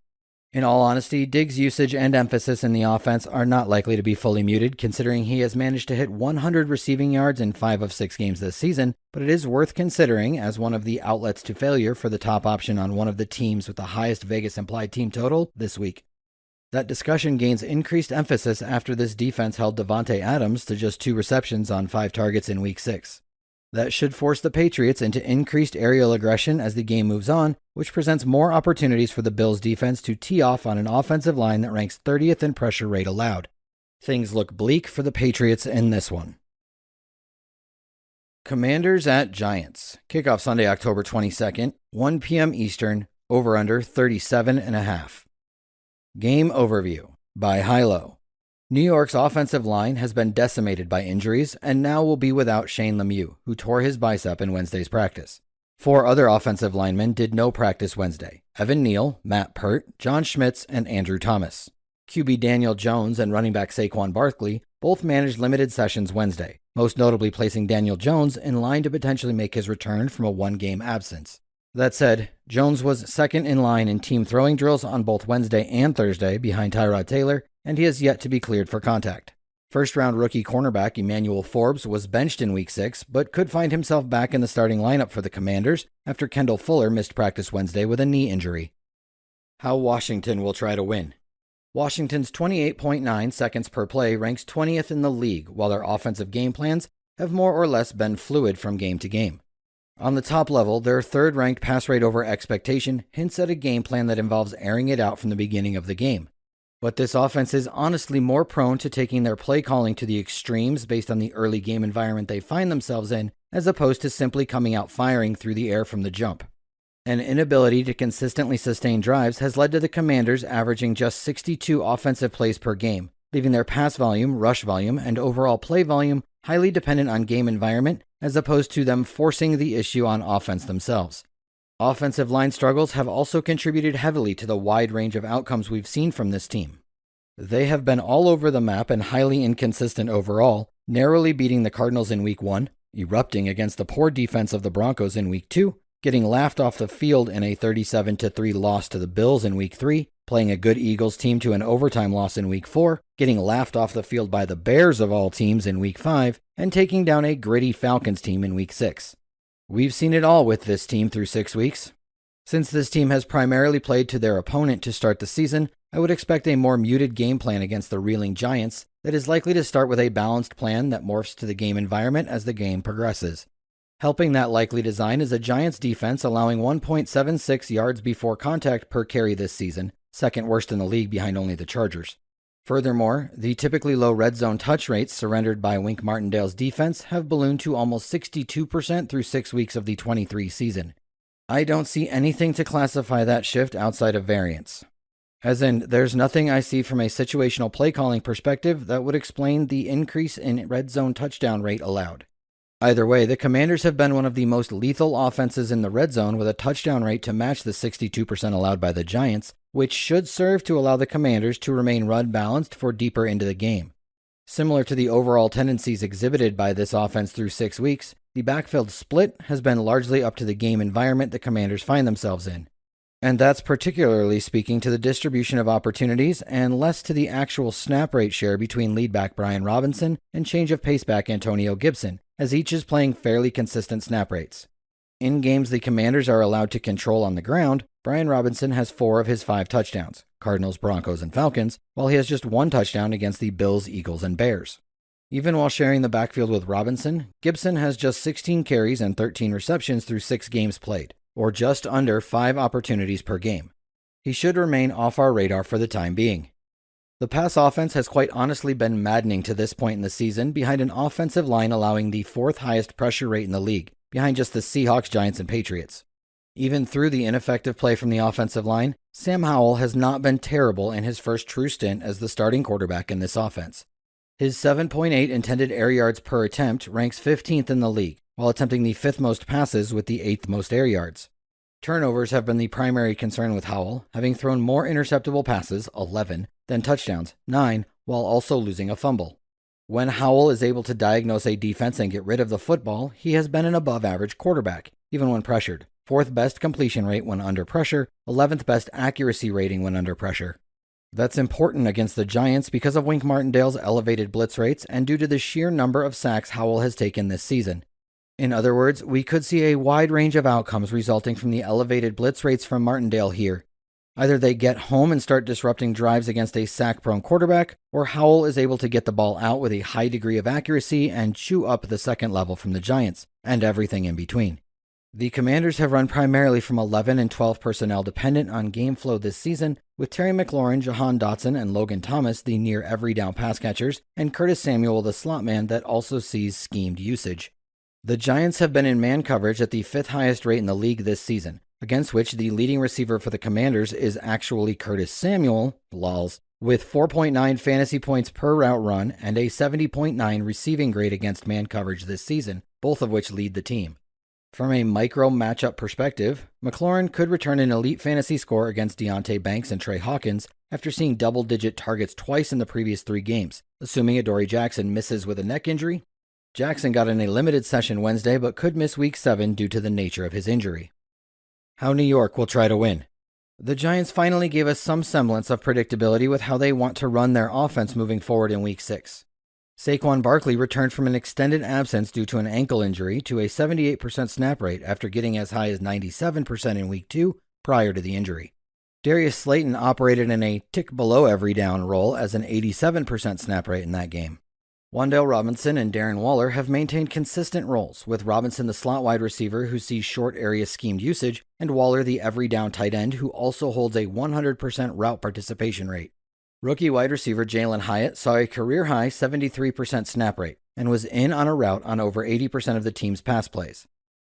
In all honesty, Diggs' usage and emphasis in the offense are not likely to be fully muted, considering he has managed to hit 100 receiving yards in 5 of 6 games this season, but it is worth considering as one of the outlets to failure for the top option on one of the teams with the highest Vegas implied team total this week. That discussion gains increased emphasis after this defense held Davante Adams to just 2 receptions on 5 targets in Week 6. That should force the Patriots into increased aerial aggression as the game moves on, which presents more opportunities for the Bills' defense to tee off on an offensive line that ranks 30th in pressure rate allowed. Things look bleak for the Patriots in this one. Commanders at Giants. Kickoff Sunday, October 22nd, 1 p.m. Eastern, over-under 37.5. Game overview by Hilo. New York's offensive line has been decimated by injuries and now will be without Shane Lemieux, who tore his bicep in Wednesday's practice. 4 other offensive linemen did no practice Wednesday: Evan Neal, Matt Pert, John Schmitz, and Andrew Thomas. QB Daniel Jones and running back Saquon Barkley both managed limited sessions Wednesday, most notably placing Daniel Jones in line to potentially make his return from a 1-game absence. That said, Jones was second in line in team throwing drills on both Wednesday and Thursday behind Tyrod Taylor, and he has yet to be cleared for contact. First-round rookie cornerback Emmanuel Forbes was benched in Week 6, but could find himself back in the starting lineup for the Commanders after Kendall Fuller missed practice Wednesday with a knee injury. How Washington will try to win. Washington's 28.9 seconds per play ranks 20th in the league, while their offensive game plans have more or less been fluid from game to game. On the top level, their third-ranked pass rate over expectation hints at a game plan that involves airing it out from the beginning of the game. But this offense is honestly more prone to taking their play calling to the extremes based on the early game environment they find themselves in, as opposed to simply coming out firing through the air from the jump. An inability to consistently sustain drives has led to the Commanders averaging just 62 offensive plays per game, leaving their pass volume, rush volume, and overall play volume highly dependent on game environment, as opposed to them forcing the issue on offense themselves. Offensive line struggles have also contributed heavily to the wide range of outcomes we've seen from this team. They have been all over the map and highly inconsistent overall, narrowly beating the Cardinals in Week 1, erupting against the poor defense of the Broncos in Week 2, getting laughed off the field in a 37-3 loss to the Bills in Week 3, playing a good Eagles team to an overtime loss in Week 4, getting laughed off the field by the Bears of all teams in Week 5, and taking down a gritty Falcons team in Week 6. We've seen it all with this team through 6 weeks. Since this team has primarily played to their opponent to start the season, I would expect a more muted game plan against the reeling Giants that is likely to start with a balanced plan that morphs to the game environment as the game progresses. Helping that likely design is a Giants defense allowing 1.76 yards before contact per carry this season, second worst in the league behind only the Chargers. Furthermore, the typically low red zone touch rates surrendered by Wink Martindale's defense have ballooned to almost 62% through 6 weeks of the 23 season. I don't see anything to classify that shift outside of variance. As in, there's nothing I see from a situational play calling perspective that would explain the increase in red zone touchdown rate allowed. Either way, the Commanders have been one of the most lethal offenses in the red zone with a touchdown rate to match the 62% allowed by the Giants, which should serve to allow the Commanders to remain run-balanced for deeper into the game. Similar to the overall tendencies exhibited by this offense through 6 weeks, the backfield split has been largely up to the game environment the Commanders find themselves in. And that's particularly speaking to the distribution of opportunities and less to the actual snap rate share between lead back Brian Robinson and change of pace back Antonio Gibson, as each is playing fairly consistent snap rates. In games the Commanders are allowed to control on the ground, Brian Robinson has 4 of his 5 touchdowns, Cardinals, Broncos, and Falcons, while he has just 1 touchdown against the Bills, Eagles, and Bears. Even while sharing the backfield with Robinson, Gibson has just 16 carries and 13 receptions through 6 games played, or just under 5 opportunities per game. He should remain off our radar for the time being. The pass offense has quite honestly been maddening to this point in the season behind an offensive line allowing the 4th highest pressure rate in the league, behind just the Seahawks, Giants, and Patriots. Even through the ineffective play from the offensive line, Sam Howell has not been terrible in his first true stint as the starting quarterback in this offense. His 7.8 intended air yards per attempt ranks 15th in the league, while attempting the 5th most passes with the 8th most air yards. Turnovers have been the primary concern with Howell, having thrown more interceptable passes, 11, than touchdowns, 9, while also losing a fumble. When Howell is able to diagnose a defense and get rid of the football, he has been an above-average quarterback, even when pressured. 4th best completion rate when under pressure, 11th best accuracy rating when under pressure. That's important against the Giants because of Wink Martindale's elevated blitz rates and due to the sheer number of sacks Howell has taken this season. In other words, we could see a wide range of outcomes resulting from the elevated blitz rates from Martindale here. Either they get home and start disrupting drives against a sack-prone quarterback, or Howell is able to get the ball out with a high degree of accuracy and chew up the second level from the Giants, and everything in between. The Commanders have run primarily from 11 and 12 personnel dependent on game flow this season, with Terry McLaurin, Jahan Dotson, and Logan Thomas the near every down pass catchers, and Curtis Samuel the slot man that also sees schemed usage. The Giants have been in man coverage at the 5th highest rate in the league this season, against which the leading receiver for the Commanders is actually Curtis Samuel, lols, with 4.9 fantasy points per route run and a 70.9 receiving grade against man coverage this season, both of which lead the team. From a micro matchup perspective, McLaurin could return an elite fantasy score against Deonte Banks and Trey Hawkins after seeing double-digit targets twice in the previous 3 games, assuming Adoree Jackson misses with a neck injury. Jackson got in a limited session Wednesday but could miss Week 7 due to the nature of his injury. How New York will try to win. The Giants finally gave us some semblance of predictability with how they want to run their offense moving forward in Week 6. Saquon Barkley returned from an extended absence due to an ankle injury to a 78% snap rate after getting as high as 97% in Week 2 prior to the injury. Darius Slayton operated in a tick below every down role as an 87% snap rate in that game. Wan'Dale Robinson and Darren Waller have maintained consistent roles, with Robinson the slot wide receiver who sees short area schemed usage, and Waller the every down tight end who also holds a 100% route participation rate. Rookie wide receiver Jalen Hyatt saw a career-high 73% snap rate and was in on a route on over 80% of the team's pass plays.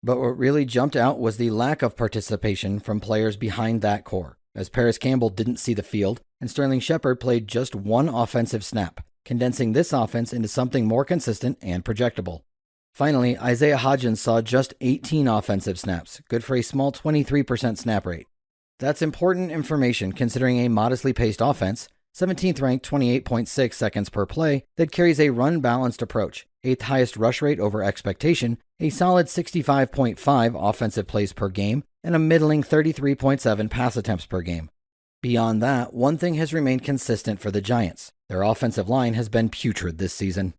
But what really jumped out was the lack of participation from players behind that core, as Paris Campbell didn't see the field and Sterling Shepard played just 1 offensive snap, condensing this offense into something more consistent and projectable. Finally, Isaiah Hodgins saw just 18 offensive snaps, good for a small 23% snap rate. That's important information considering a modestly paced offense, 17th ranked 28.6 seconds per play, that carries a run-balanced approach, 8th highest rush rate over expectation, a solid 65.5 offensive plays per game, and a middling 33.7 pass attempts per game. Beyond that, one thing has remained consistent for the Giants. Their offensive line has been putrid this season.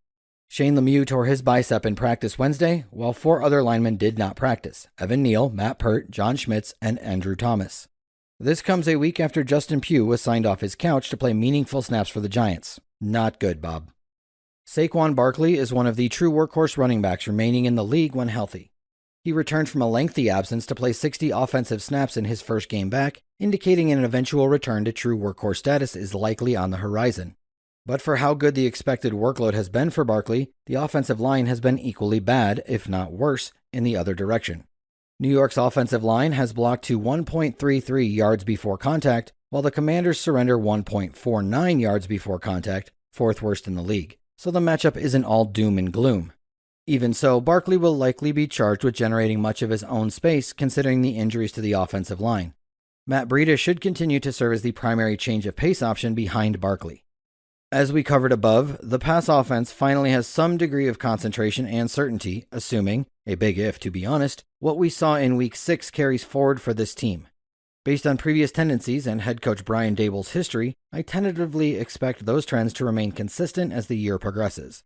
Shane Lemieux tore his bicep in practice Wednesday, while 4 other linemen did not practice: Evan Neal, Matt Pert, John Schmitz, and Andrew Thomas. This comes a week after Justin Pugh was signed off his couch to play meaningful snaps for the Giants. Not good, Bob. Saquon Barkley is one of the true workhorse running backs remaining in the league when healthy. He returned from a lengthy absence to play 60 offensive snaps in his first game back, indicating an eventual return to true workhorse status is likely on the horizon. But for how good the expected workload has been for Barkley, the offensive line has been equally bad, if not worse, in the other direction. New York's offensive line has blocked to 1.33 yards before contact, while the Commanders surrender 1.49 yards before contact, 4th worst in the league. So the matchup isn't all doom and gloom. Even so, Barkley will likely be charged with generating much of his own space considering the injuries to the offensive line. Matt Breida should continue to serve as the primary change of pace option behind Barkley. As we covered above, the pass offense finally has some degree of concentration and certainty, assuming, a big if to be honest, what we saw in Week 6 carries forward for this team. Based on previous tendencies and head coach Brian Daboll's history, I tentatively expect those trends to remain consistent as the year progresses.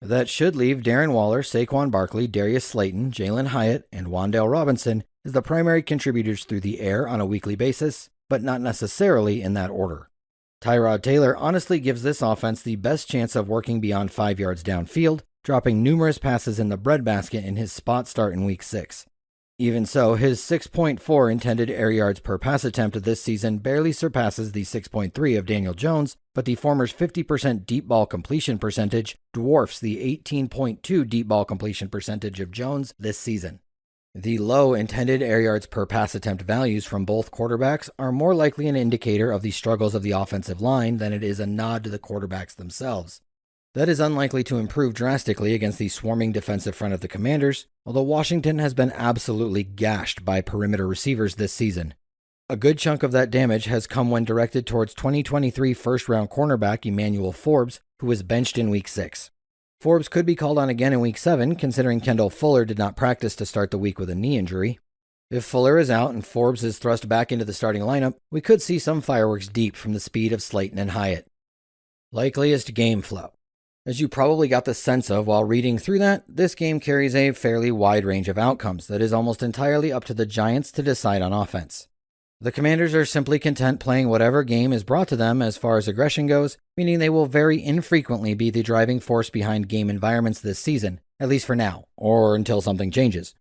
That should leave Darren Waller, Saquon Barkley, Darius Slayton, Jalen Hyatt, and Wan'Dale Robinson as the primary contributors through the air on a weekly basis, but not necessarily in that order. Tyrod Taylor honestly gives this offense the best chance of working beyond 5 yards downfield, dropping numerous passes in the breadbasket in his spot start in Week 6. Even so, his 6.4 intended air yards per pass attempt this season barely surpasses the 6.3 of Daniel Jones, but the former's 50% deep ball completion percentage dwarfs the 18.2 deep ball completion percentage of Jones this season. The low intended air yards per pass attempt values from both quarterbacks are more likely an indicator of the struggles of the offensive line than it is a nod to the quarterbacks themselves. That is unlikely to improve drastically against the swarming defensive front of the Commanders, although Washington has been absolutely gashed by perimeter receivers this season. A good chunk of that damage has come when directed towards 2023 first-round cornerback Emmanuel Forbes, who was benched in Week 6. Forbes could be called on again in Week 7, considering Kendall Fuller did not practice to start the week with a knee injury. If Fuller is out and Forbes is thrust back into the starting lineup, we could see some fireworks deep from the speed of Slayton and Hyatt. Likeliest game flow. As you probably got the sense of while reading through that, this game carries a fairly wide range of outcomes that is almost entirely up to the Giants to decide on offense. The Commanders are simply content playing whatever game is brought to them as far as aggression goes, meaning they will very infrequently be the driving force behind game environments this season, at least for now, or until something changes.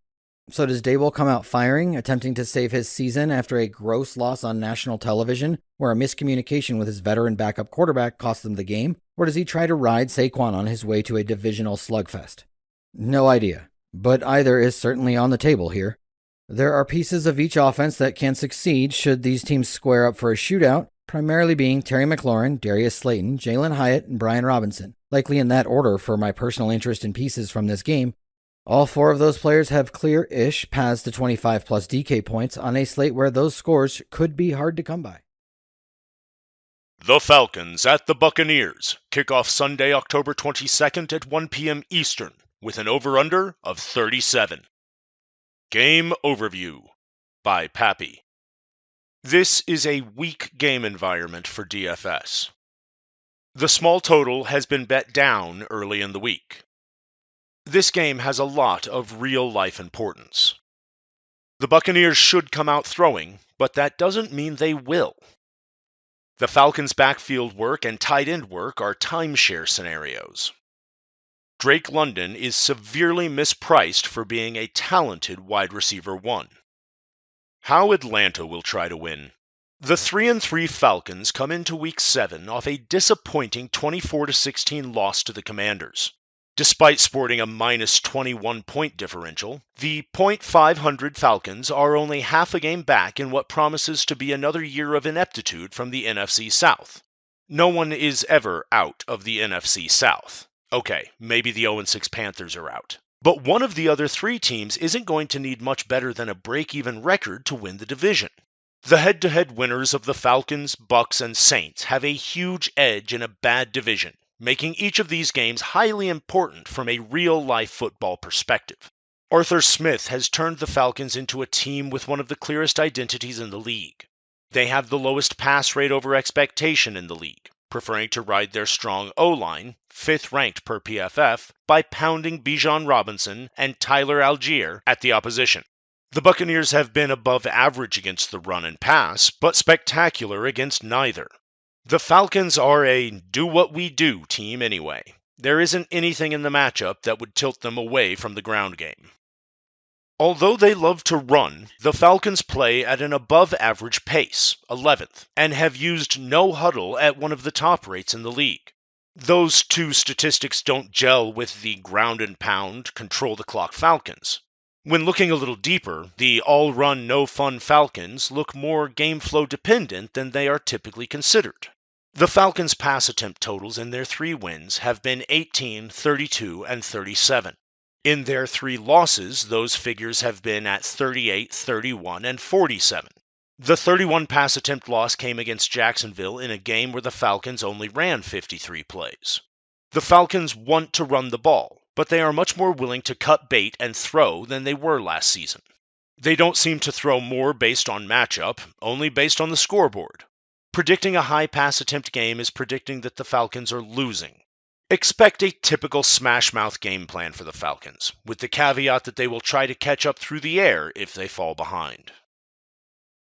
So does Daboll come out firing, attempting to save his season after a gross loss on national television, where a miscommunication with his veteran backup quarterback cost them the game, or does he try to ride Saquon on his way to a divisional slugfest? No idea, but either is certainly on the table here. There are pieces of each offense that can succeed should these teams square up for a shootout, primarily being Terry McLaurin, Darius Slayton, Jalen Hyatt, and Brian Robinson, likely in that order for my personal interest in pieces from this game. All four of those players have clear-ish paths to 25 plus DK points on a slate where those scores could be hard to come by. The Falcons at the Buccaneers. Kickoff Sunday, October 22nd at 1 p.m. Eastern with an over-under of 37. Game Overview by Pappy. This is a weak game environment for DFS. The small total has been bet down early in the week. This game has a lot of real-life importance. The Buccaneers should come out throwing, but that doesn't mean they will. The Falcons' backfield work and tight end work are timeshare scenarios. Drake London is severely mispriced for being a talented wide receiver 1. How Atlanta will try to win. The 3-3 Falcons come into Week 7 off a disappointing 24-16 loss to the Commanders. Despite sporting a minus 21-point differential, the .500 Falcons are only half a game back in what promises to be another year of ineptitude from the NFC South. No one is ever out of the NFC South. Okay, maybe the 0-6 Panthers are out. But one of the other three teams isn't going to need much better than a break-even record to win the division. The head-to-head winners of the Falcons, Bucs, and Saints have a huge edge in a bad division, making each of these games highly important from a real-life football perspective. Arthur Smith has turned the Falcons into a team with one of the clearest identities in the league. They have the lowest pass rate over expectation in the league, preferring to ride their strong O-line, 5th ranked per PFF, by pounding Bijan Robinson and Tyler Algier at the opposition. The Buccaneers have been above average against the run and pass, but spectacular against neither. The Falcons are a do-what-we-do team anyway. There isn't anything in the matchup that would tilt them away from the ground game. Although they love to run, the Falcons play at an above-average pace, 11th, and have used no huddle at one of the top rates in the league. Those two statistics don't gel with the ground-and-pound, control-the-clock Falcons. When looking a little deeper, the all-run, no-fun Falcons look more game-flow dependent than they are typically considered. The Falcons' pass attempt totals in their 3 wins have been 18, 32, and 37. In their 3 losses, those figures have been at 38, 31, and 47. The 31 pass attempt loss came against Jacksonville in a game where the Falcons only ran 53 plays. The Falcons want to run the ball, but they are much more willing to cut bait and throw than they were last season. They don't seem to throw more based on matchup, only based on the scoreboard. Predicting a high pass attempt game is predicting that the Falcons are losing. Expect a typical smash-mouth game plan for the Falcons, with the caveat that they will try to catch up through the air if they fall behind.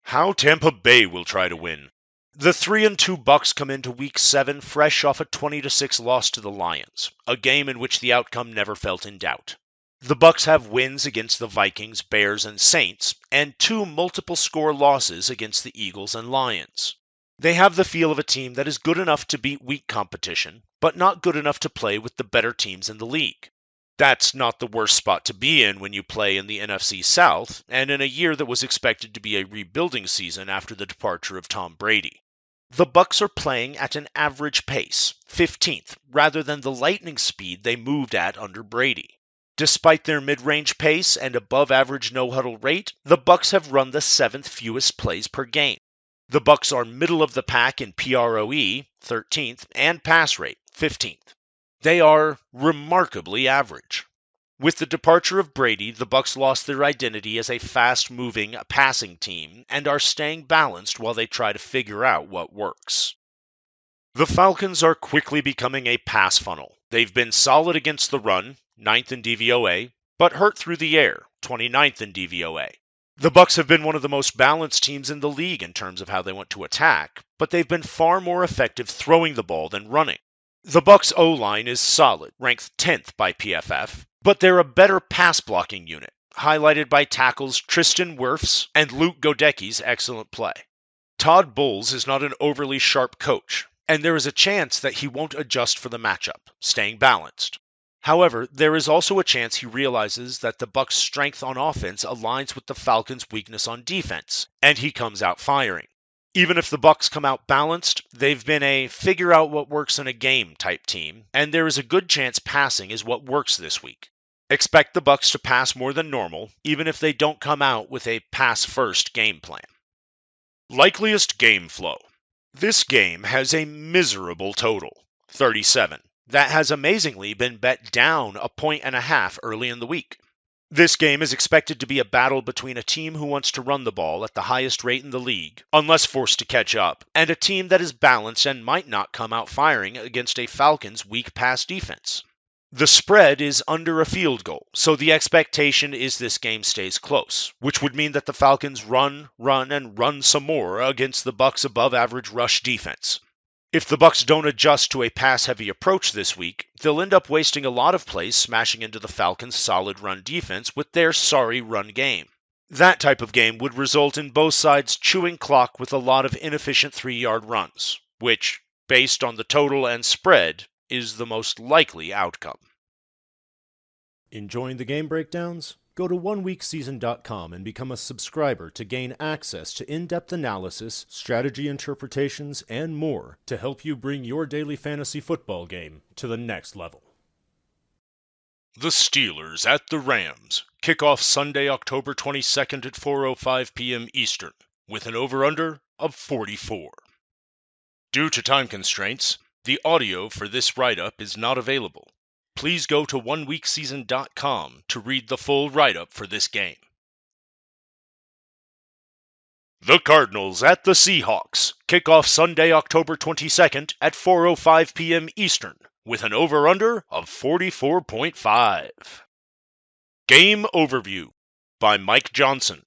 How Tampa Bay will try to win. The 3-2 Bucs come into Week 7 fresh off a 20-6 loss to the Lions, a game in which the outcome never felt in doubt. The Bucs have wins against the Vikings, Bears, and Saints, and 2 multiple-score losses against the Eagles and Lions. They have the feel of a team that is good enough to beat weak competition, but not good enough to play with the better teams in the league. That's not the worst spot to be in when you play in the NFC South, and in a year that was expected to be a rebuilding season after the departure of Tom Brady. The Bucs are playing at an average pace, 15th, rather than the lightning speed they moved at under Brady. Despite their mid-range pace and above-average no-huddle rate, the Bucs have run the 7th fewest plays per game. The Bucs are middle of the pack in PROE, 13th, and pass rate, 15th. They are remarkably average. With the departure of Brady, the Bucs lost their identity as a fast-moving, passing team and are staying balanced while they try to figure out what works. The Falcons are quickly becoming a pass funnel. They've been solid against the run, 9th in DVOA, but hurt through the air, 29th in DVOA. The Bucs have been one of the most balanced teams in the league in terms of how they want to attack, but they've been far more effective throwing the ball than running. The Bucs' O-line is solid, ranked 10th by PFF, but they're a better pass-blocking unit, highlighted by tackles Tristan Wirfs and Luke Godecki's excellent play. Todd Bowles is not an overly sharp coach, and there is a chance that he won't adjust for the matchup, staying balanced. However, there is also a chance he realizes that the Bucs' strength on offense aligns with the Falcons' weakness on defense, and he comes out firing. Even if the Bucs come out balanced, they've been a figure-out-what-works-in-a-game type team, and there is a good chance passing is what works this week. Expect the Bucs to pass more than normal, even if they don't come out with a pass-first game plan. Likeliest game flow. This game has a miserable total, 37. That has amazingly been bet down 1.5 early in the week. This game is expected to be a battle between a team who wants to run the ball at the highest rate in the league, unless forced to catch up, and a team that is balanced and might not come out firing against a Falcons' weak pass defense. The spread is under a field goal, so the expectation is this game stays close, which would mean that the Falcons run, and run some more against the Bucs' above-average rush defense. If the Bucs don't adjust to a pass-heavy approach this week, they'll end up wasting a lot of plays smashing into the Falcons' solid run defense with their sorry run game. That type of game would result in both sides chewing clock with a lot of inefficient 3-yard runs, which, based on the total and spread, is the most likely outcome. Enjoying the game breakdowns? Go to oneweekseason.com and become a subscriber to gain access to in-depth analysis, strategy interpretations, and more to help you bring your daily fantasy football game to the next level. The Steelers at the Rams. Kickoff Sunday, October 22nd at 4:05 p.m. Eastern, with an over-under of 44. Due to time constraints, the audio for this write-up is not available. Please go to oneweekseason.com to read the full write-up for this game. The Cardinals at the Seahawks. Kickoff Sunday, October 22nd at 4:05 p.m. Eastern, with an over-under of 44.5. Game Overview by Mike Johnson.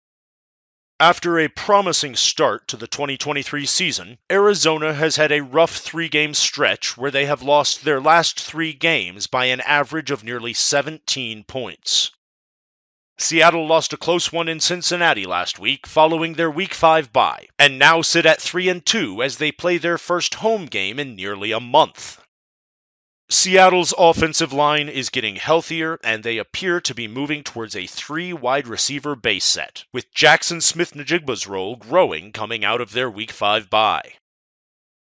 After a promising start to the 2023 season, Arizona has had a rough 3-game stretch where they have lost their last 3 games by an average of nearly 17 points. Seattle lost a close one in Cincinnati last week following their Week 5 bye, and now sit at 3-2 as they play their first home game in nearly a month. Seattle's offensive line is getting healthier, and they appear to be moving towards a 3-wide receiver base set, with Jackson Smith-Njigba's role growing coming out of their Week 5 bye.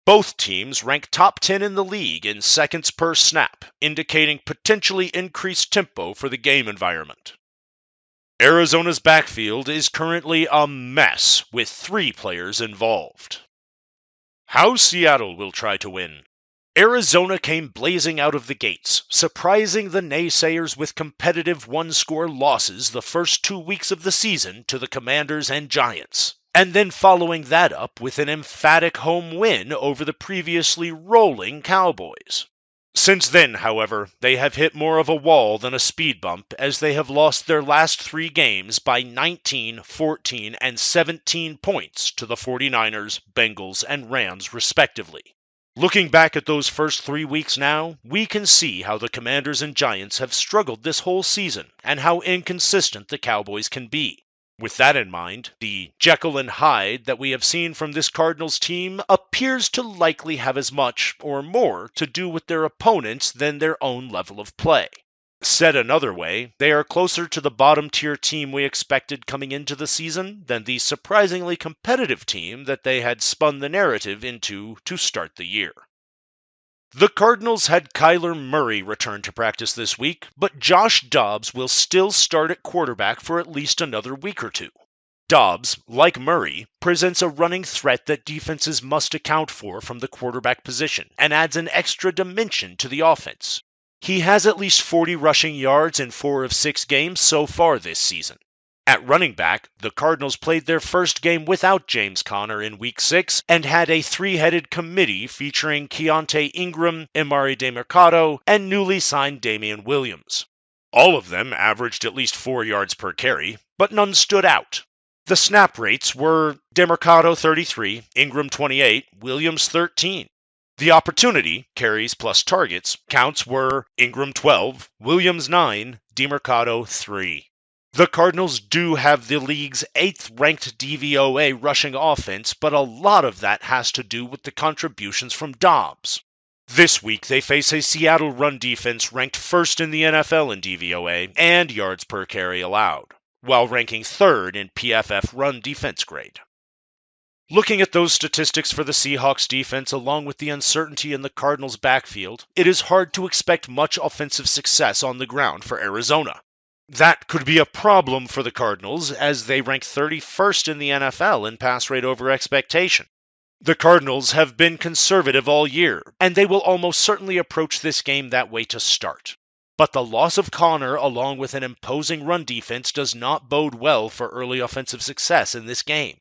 Both teams rank top 10 in the league in seconds per snap, indicating potentially increased tempo for the game environment. Arizona's backfield is currently a mess, with 3 players involved. How Seattle will try to win. Arizona came blazing out of the gates, surprising the naysayers with competitive one-score losses the first 2 weeks of the season to the Commanders and Giants, and then following that up with an emphatic home win over the previously rolling Cowboys. Since then, however, they have hit more of a wall than a speed bump as they have lost their last 3 games by 19, 14, and 17 points to the 49ers, Bengals, and Rams respectively. Looking back at those first 3 weeks now, we can see how the Commanders and Giants have struggled this whole season and how inconsistent the Cowboys can be. With that in mind, the Jekyll and Hyde that we have seen from this Cardinals team appears to likely have as much or more to do with their opponents than their own level of play. Said another way, they are closer to the bottom-tier team we expected coming into the season than the surprisingly competitive team that they had spun the narrative into to start the year. The Cardinals had Kyler Murray return to practice this week, but Josh Dobbs will still start at quarterback for at least another week or 2. Dobbs, like Murray, presents a running threat that defenses must account for from the quarterback position and adds an extra dimension to the offense. He has at least 40 rushing yards in 4 of 6 games so far this season. At running back, the Cardinals played their first game without James Conner in Week 6 and had a 3-headed committee featuring Keontae Ingram, Emari Demercado, and newly signed Damian Williams. All of them averaged at least 4 yards per carry, but none stood out. The snap rates were Demercado 33, Ingram 28, Williams 13. The opportunity, carries plus targets, counts were Ingram 12, Williams 9, Demercado 3. The Cardinals do have the league's 8th-ranked DVOA rushing offense, but a lot of that has to do with the contributions from Dobbs. This week, they face a Seattle run defense ranked 1st in the NFL in DVOA and yards per carry allowed, while ranking 3rd in PFF run defense grade. Looking at those statistics for the Seahawks defense along with the uncertainty in the Cardinals' backfield, it is hard to expect much offensive success on the ground for Arizona. That could be a problem for the Cardinals as they rank 31st in the NFL in pass rate over expectation. The Cardinals have been conservative all year, and they will almost certainly approach this game that way to start. But the loss of Connor along with an imposing run defense does not bode well for early offensive success in this game.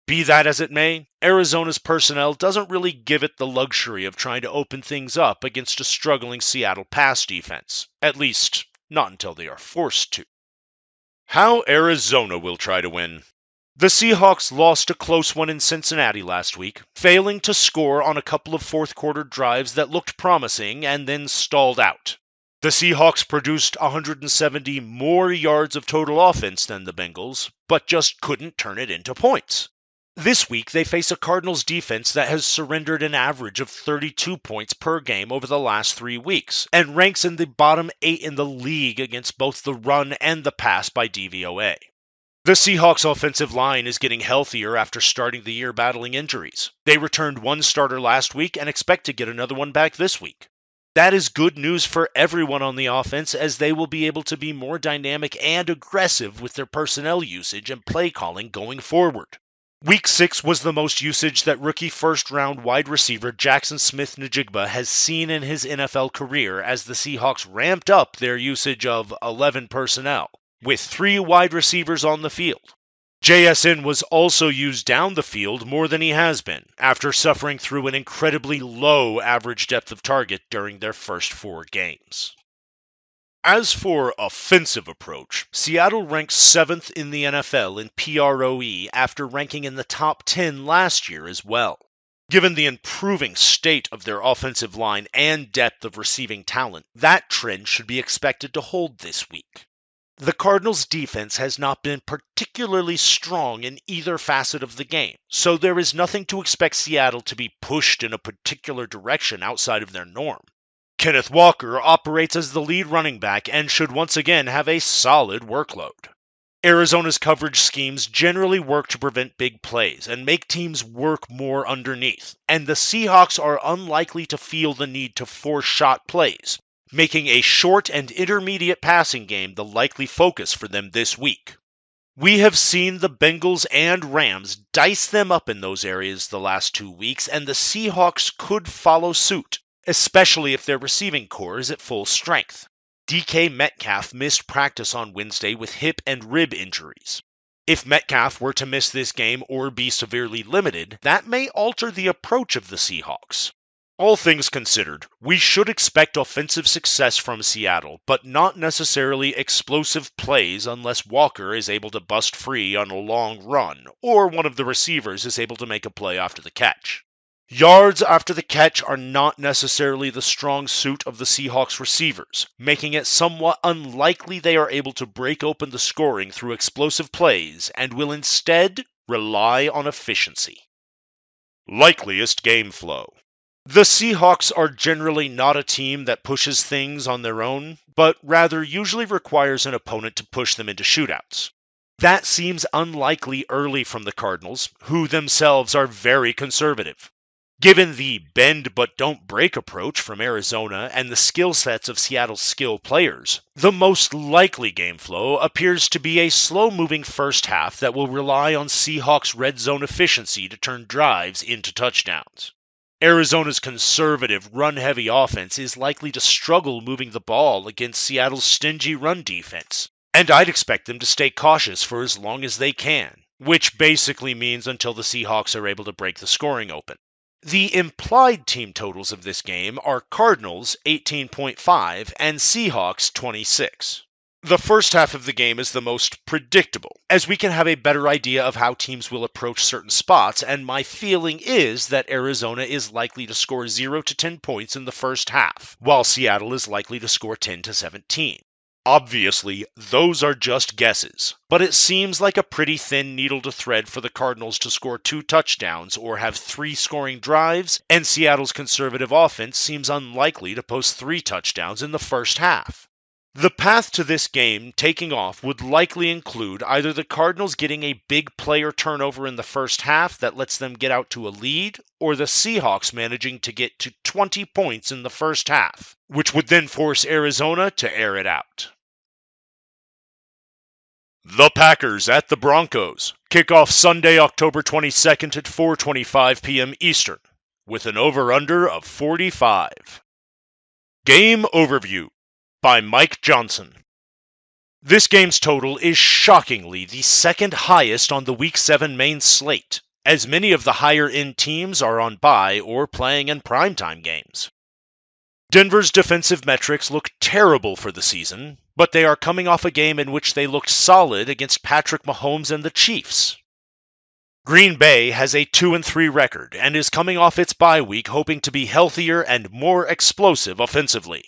Be that as it may, Arizona's personnel doesn't really give it the luxury of trying to open things up against a struggling Seattle pass defense, at least not until they are forced to. How Arizona will try to win. The Seahawks lost a close one in Cincinnati last week, failing to score on a couple of fourth quarter drives that looked promising and then stalled out. The Seahawks produced 170 more yards of total offense than the Bengals, but just couldn't turn it into points. This week, they face a Cardinals defense that has surrendered an average of 32 points per game over the last 3 weeks, and ranks in the bottom 8 in the league against both the run and the pass by DVOA. The Seahawks offensive line is getting healthier after starting the year battling injuries. They returned one starter last week and expect to get another one back this week. That is good news for everyone on the offense as they will be able to be more dynamic and aggressive with their personnel usage and play calling going forward. Week 6 was the most usage that rookie first-round wide receiver Jackson Smith-Njigba has seen in his NFL career as the Seahawks ramped up their usage of 11 personnel, with 3 wide receivers on the field. JSN was also used down the field more than he has been, after suffering through an incredibly low average depth of target during their first 4 games. As for offensive approach, Seattle ranks 7th in the NFL in PROE after ranking in the top 10 last year as well. Given the improving state of their offensive line and depth of receiving talent, that trend should be expected to hold this week. The Cardinals' defense has not been particularly strong in either facet of the game, so there is nothing to expect Seattle to be pushed in a particular direction outside of their norm. Kenneth Walker operates as the lead running back and should once again have a solid workload. Arizona's coverage schemes generally work to prevent big plays and make teams work more underneath, and the Seahawks are unlikely to feel the need to force shot plays, making a short and intermediate passing game the likely focus for them this week. We have seen the Bengals and Rams dice them up in those areas the last 2 weeks, and the Seahawks could follow suit, especially if their receiving core is at full strength. DK Metcalf missed practice on Wednesday with hip and rib injuries. If Metcalf were to miss this game or be severely limited, that may alter the approach of the Seahawks. All things considered, we should expect offensive success from Seattle, but not necessarily explosive plays unless Walker is able to bust free on a long run, or one of the receivers is able to make a play after the catch. Yards after the catch are not necessarily the strong suit of the Seahawks receivers, making it somewhat unlikely they are able to break open the scoring through explosive plays and will instead rely on efficiency. Likeliest game flow. The Seahawks are generally not a team that pushes things on their own, but rather usually requires an opponent to push them into shootouts. That seems unlikely early from the Cardinals, who themselves are very conservative. Given the bend but don't break approach from Arizona and the skill sets of Seattle's skill players, the most likely game flow appears to be a slow-moving first half that will rely on Seahawks' red zone efficiency to turn drives into touchdowns. Arizona's conservative, run-heavy offense is likely to struggle moving the ball against Seattle's stingy run defense, and I'd expect them to stay cautious for as long as they can, which basically means until the Seahawks are able to break the scoring open. The implied team totals of this game are Cardinals 18.5 and Seahawks 26. The first half of the game is the most predictable, as we can have a better idea of how teams will approach certain spots, and my feeling is that Arizona is likely to score 0 to 10 points in the first half, while Seattle is likely to score 10 to 17. Obviously, those are just guesses, but it seems like a pretty thin needle to thread for the Cardinals to score 2 touchdowns or have 3 scoring drives, and Seattle's conservative offense seems unlikely to post 3 touchdowns in the first half. The path to this game taking off would likely include either the Cardinals getting a big player turnover in the first half that lets them get out to a lead, or the Seahawks managing to get to 20 points in the first half, which would then force Arizona to air it out. The Packers at the Broncos. Kickoff Sunday, October 22nd at 4:25 p.m. Eastern, with an over-under of 45. Game Overview by Mike Johnson. This game's total is shockingly the second highest on the Week 7 main slate, as many of the higher-end teams are on bye or playing in primetime games. Denver's defensive metrics look terrible for the season, but they are coming off a game in which they looked solid against Patrick Mahomes and the Chiefs. Green Bay has a 2-3 record and is coming off its bye week hoping to be healthier and more explosive offensively.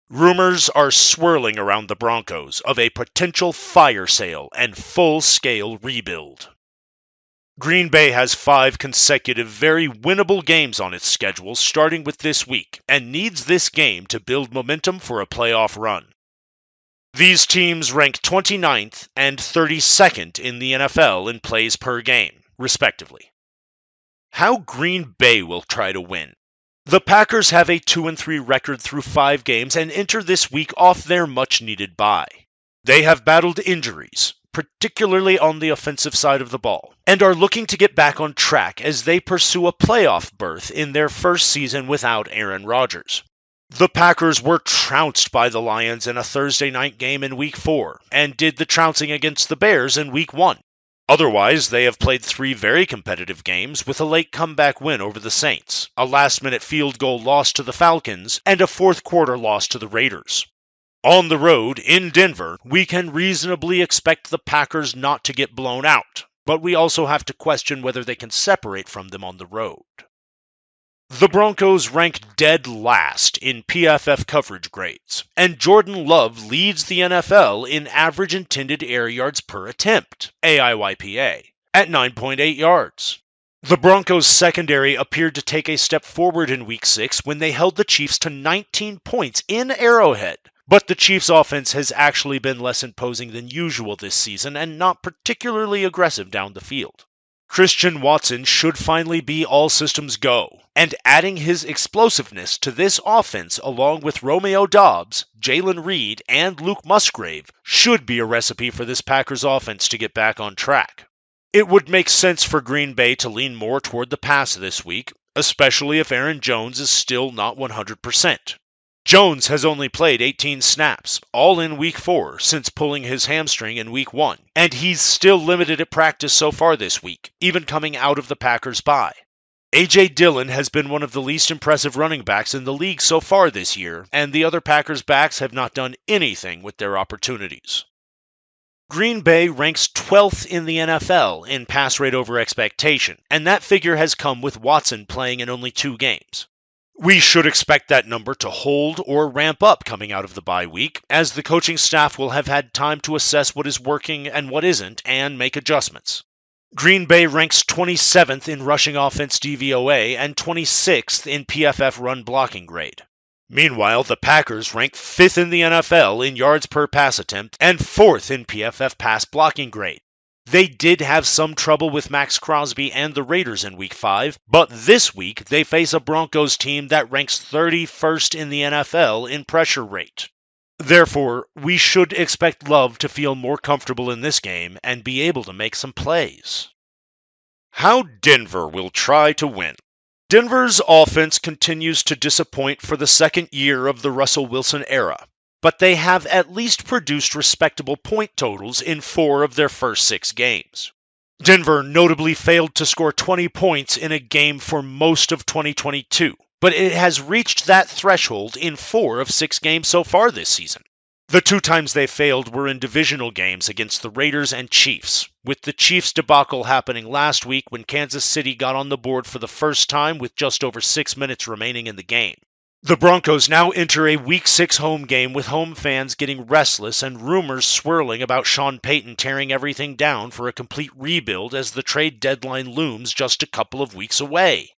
Rumors are swirling around the Broncos of a potential fire sale and full-scale rebuild. Green Bay has 5 consecutive very winnable games on its schedule starting with this week and needs this game to build momentum for a playoff run. These teams rank 29th and 32nd in the NFL in plays per game, respectively. How Green Bay will try to win. The Packers have a 2-3 record through 5 games and enter this week off their much-needed bye. They have battled injuries, particularly on the offensive side of the ball, and are looking to get back on track as they pursue a playoff berth in their first season without Aaron Rodgers. The Packers were trounced by the Lions in a Thursday night game in Week 4 and did the trouncing against the Bears in Week 1. Otherwise, they have played 3 very competitive games with a late comeback win over the Saints, a last-minute field goal loss to the Falcons, and a fourth-quarter loss to the Raiders. On the road, in Denver, we can reasonably expect the Packers not to get blown out, but we also have to question whether they can separate from them on the road. The Broncos rank dead last in PFF coverage grades, and Jordan Love leads the NFL in average intended air yards per attempt, AIYPA, at 9.8 yards. The Broncos' secondary appeared to take a step forward in Week 6 when they held the Chiefs to 19 points in Arrowhead, but the Chiefs' offense has actually been less imposing than usual this season and not particularly aggressive down the field. Christian Watson should finally be all systems go, and adding his explosiveness to this offense along with Romeo Doubs, Jalen Reed, and Luke Musgrave should be a recipe for this Packers offense to get back on track. It would make sense for Green Bay to lean more toward the pass this week, especially if Aaron Jones is still not 100%. Jones has only played 18 snaps, all in Week 4, since pulling his hamstring in Week 1, and he's still limited at practice so far this week, even coming out of the Packers' bye. A.J. Dillon has been one of the least impressive running backs in the league so far this year, and the other Packers' backs have not done anything with their opportunities. Green Bay ranks 12th in the NFL in pass rate over expectation, and that figure has come with Watson playing in only 2 games. We should expect that number to hold or ramp up coming out of the bye week, as the coaching staff will have had time to assess what is working and what isn't and make adjustments. Green Bay ranks 27th in rushing offense DVOA and 26th in PFF run blocking grade. Meanwhile, the Packers rank 5th in the NFL in yards per pass attempt and 4th in PFF pass blocking grade. They did have some trouble with Max Crosby and the Raiders in Week 5, but this week they face a Broncos team that ranks 31st in the NFL in pressure rate. Therefore, we should expect Love to feel more comfortable in this game and be able to make some plays. How Denver will try to win. Denver's offense continues to disappoint for the second year of the Russell Wilson era, but they have at least produced respectable point totals in 4 of their first 6 games. Denver notably failed to score 20 points in a game for most of 2022, but it has reached that threshold in 4 of 6 games so far this season. The 2 times they failed were in divisional games against the Raiders and Chiefs, with the Chiefs debacle happening last week when Kansas City got on the board for the first time with just over 6 minutes remaining in the game. The Broncos now enter a Week 6 home game with home fans getting restless and rumors swirling about Sean Payton tearing everything down for a complete rebuild as the trade deadline looms just a couple of weeks away.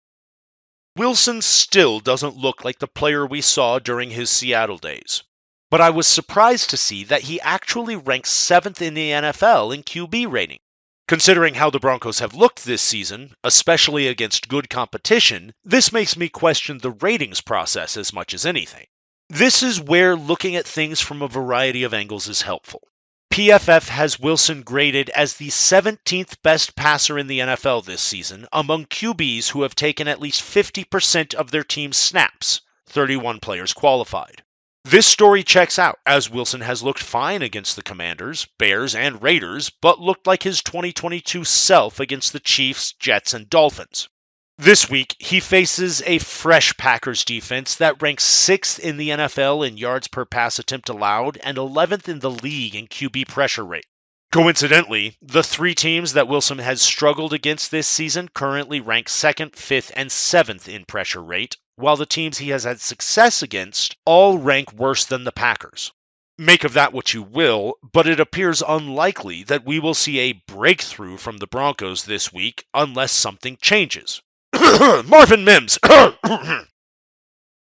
Wilson still doesn't look like the player we saw during his Seattle days. but I was surprised to see that he actually ranks 7th in the NFL in QB rating. Considering how the Broncos have looked this season, especially against good competition, this makes me question the ratings process as much as anything. This is where looking at things from a variety of angles is helpful. PFF has Wilson graded as the 17th best passer in the NFL this season among QBs who have taken at least 50% of their team's snaps, 31 players qualified. This story checks out, as Wilson has looked fine against the Commanders, Bears, and Raiders, but looked like his 2022 self against the Chiefs, Jets, and Dolphins. This week, he faces a fresh Packers defense that ranks 6th in the NFL in yards per pass attempt allowed and 11th in the league in QB pressure rate. Coincidentally, the 3 teams that Wilson has struggled against this season currently rank 2nd, 5th, and 7th in pressure rate, while the teams he has had success against all rank worse than the Packers. Make of that what you will, but it appears unlikely that we will see a breakthrough from the Broncos this week unless something changes. Marvin Mims!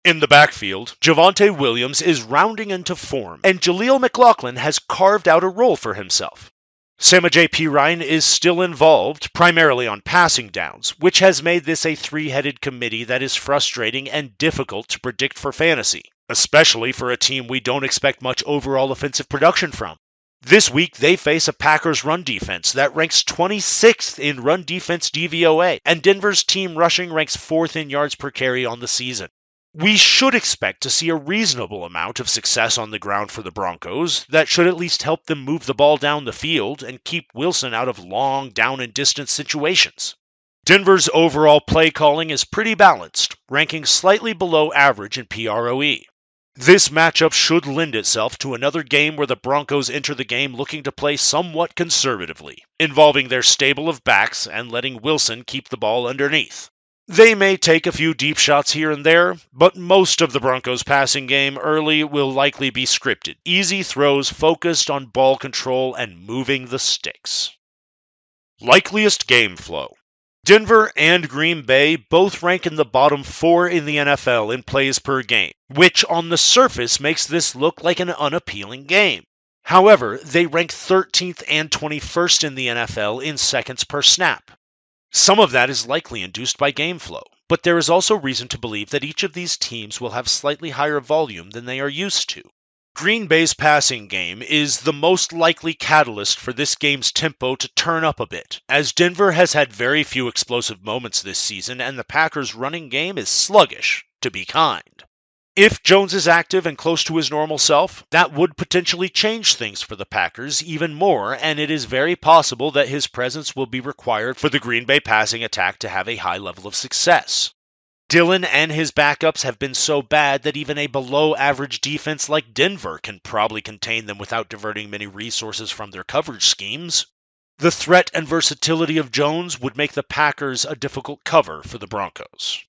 In the backfield, Javonte Williams is rounding into form, and Jaleel McLaughlin has carved out a role for himself. Samaje Perine is still involved, primarily on passing downs, which has made this a 3-headed committee that is frustrating and difficult to predict for fantasy, especially for a team we don't expect much overall offensive production from. This week, they face a Packers run defense that ranks 26th in run defense DVOA, and Denver's team rushing ranks 4th in yards per carry on the season. We should expect to see a reasonable amount of success on the ground for the Broncos that should at least help them move the ball down the field and keep Wilson out of long down and distance situations. Denver's overall play calling is pretty balanced, ranking slightly below average in PROE. This matchup should lend itself to another game where the Broncos enter the game looking to play somewhat conservatively, involving their stable of backs and letting Wilson keep the ball underneath. They may take a few deep shots here and there, but most of the Broncos' passing game early will likely be scripted. Easy throws focused on ball control and moving the sticks. Likeliest game flow. Denver and Green Bay both rank in the bottom 4 in the NFL in plays per game, which on the surface makes this look like an unappealing game. However, they rank 13th and 21st in the NFL in seconds per snap. Some of that is likely induced by game flow, but there is also reason to believe that each of these teams will have slightly higher volume than they are used to. Green Bay's passing game is the most likely catalyst for this game's tempo to turn up a bit, as Denver has had very few explosive moments this season and the Packers' running game is sluggish, to be kind. If Jones is active and close to his normal self, that would potentially change things for the Packers even more, and it is very possible that his presence will be required for the Green Bay passing attack to have a high level of success. Dillon and his backups have been so bad that even a below-average defense like Denver can probably contain them without diverting many resources from their coverage schemes. The threat and versatility of Jones would make the Packers a difficult cover for the Broncos.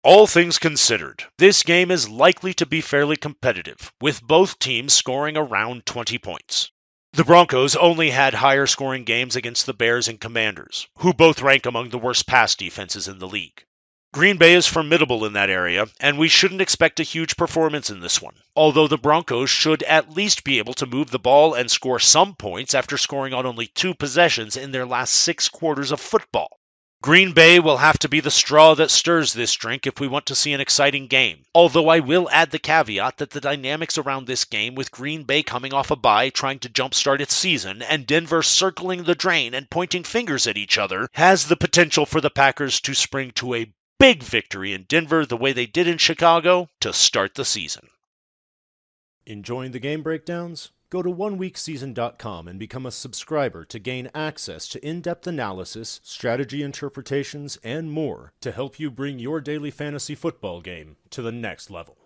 All things considered, this game is likely to be fairly competitive, with both teams scoring around 20 points. The Broncos only had higher scoring games against the Bears and Commanders, who both rank among the worst pass defenses in the league. Green Bay is formidable in that area, and we shouldn't expect a huge performance in this one, although the Broncos should at least be able to move the ball and score some points after scoring on only 2 possessions in their last 6 quarters of football. Green Bay will have to be the straw that stirs this drink if we want to see an exciting game, although I will add the caveat that the dynamics around this game, with Green Bay coming off a bye trying to jumpstart its season and Denver circling the drain and pointing fingers at each other, has the potential for the Packers to spring to a big victory in Denver the way they did in Chicago to start the season. Enjoying the game breakdowns? Go to oneweekseason.com and become a subscriber to gain access to in-depth analysis, strategy interpretations, and more to help you bring your daily fantasy football game to the next level.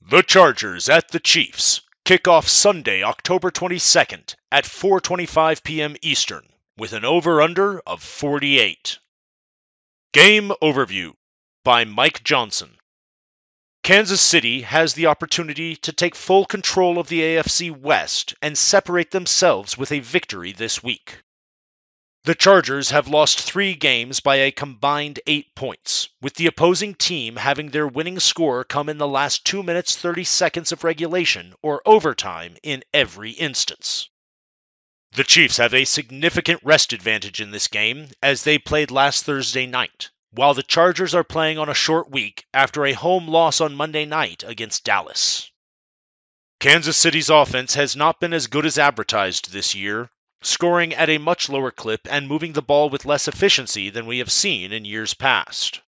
The Chargers at the Chiefs. Kickoff Sunday, October 22nd at 4:25 p.m. Eastern, with an over-under of 48. Game Overview by Mike Johnson. Kansas City has the opportunity to take full control of the AFC West and separate themselves with a victory this week. The Chargers have lost 3 games by a combined 8 points, with the opposing team having their winning score come in the last 2 minutes 30 seconds of regulation or overtime in every instance. The Chiefs have a significant rest advantage in this game as they played last Thursday night, while the Chargers are playing on a short week after a home loss on Monday night against Dallas. Kansas City's offense has not been as good as advertised this year, scoring at a much lower clip and moving the ball with less efficiency than we have seen in years past.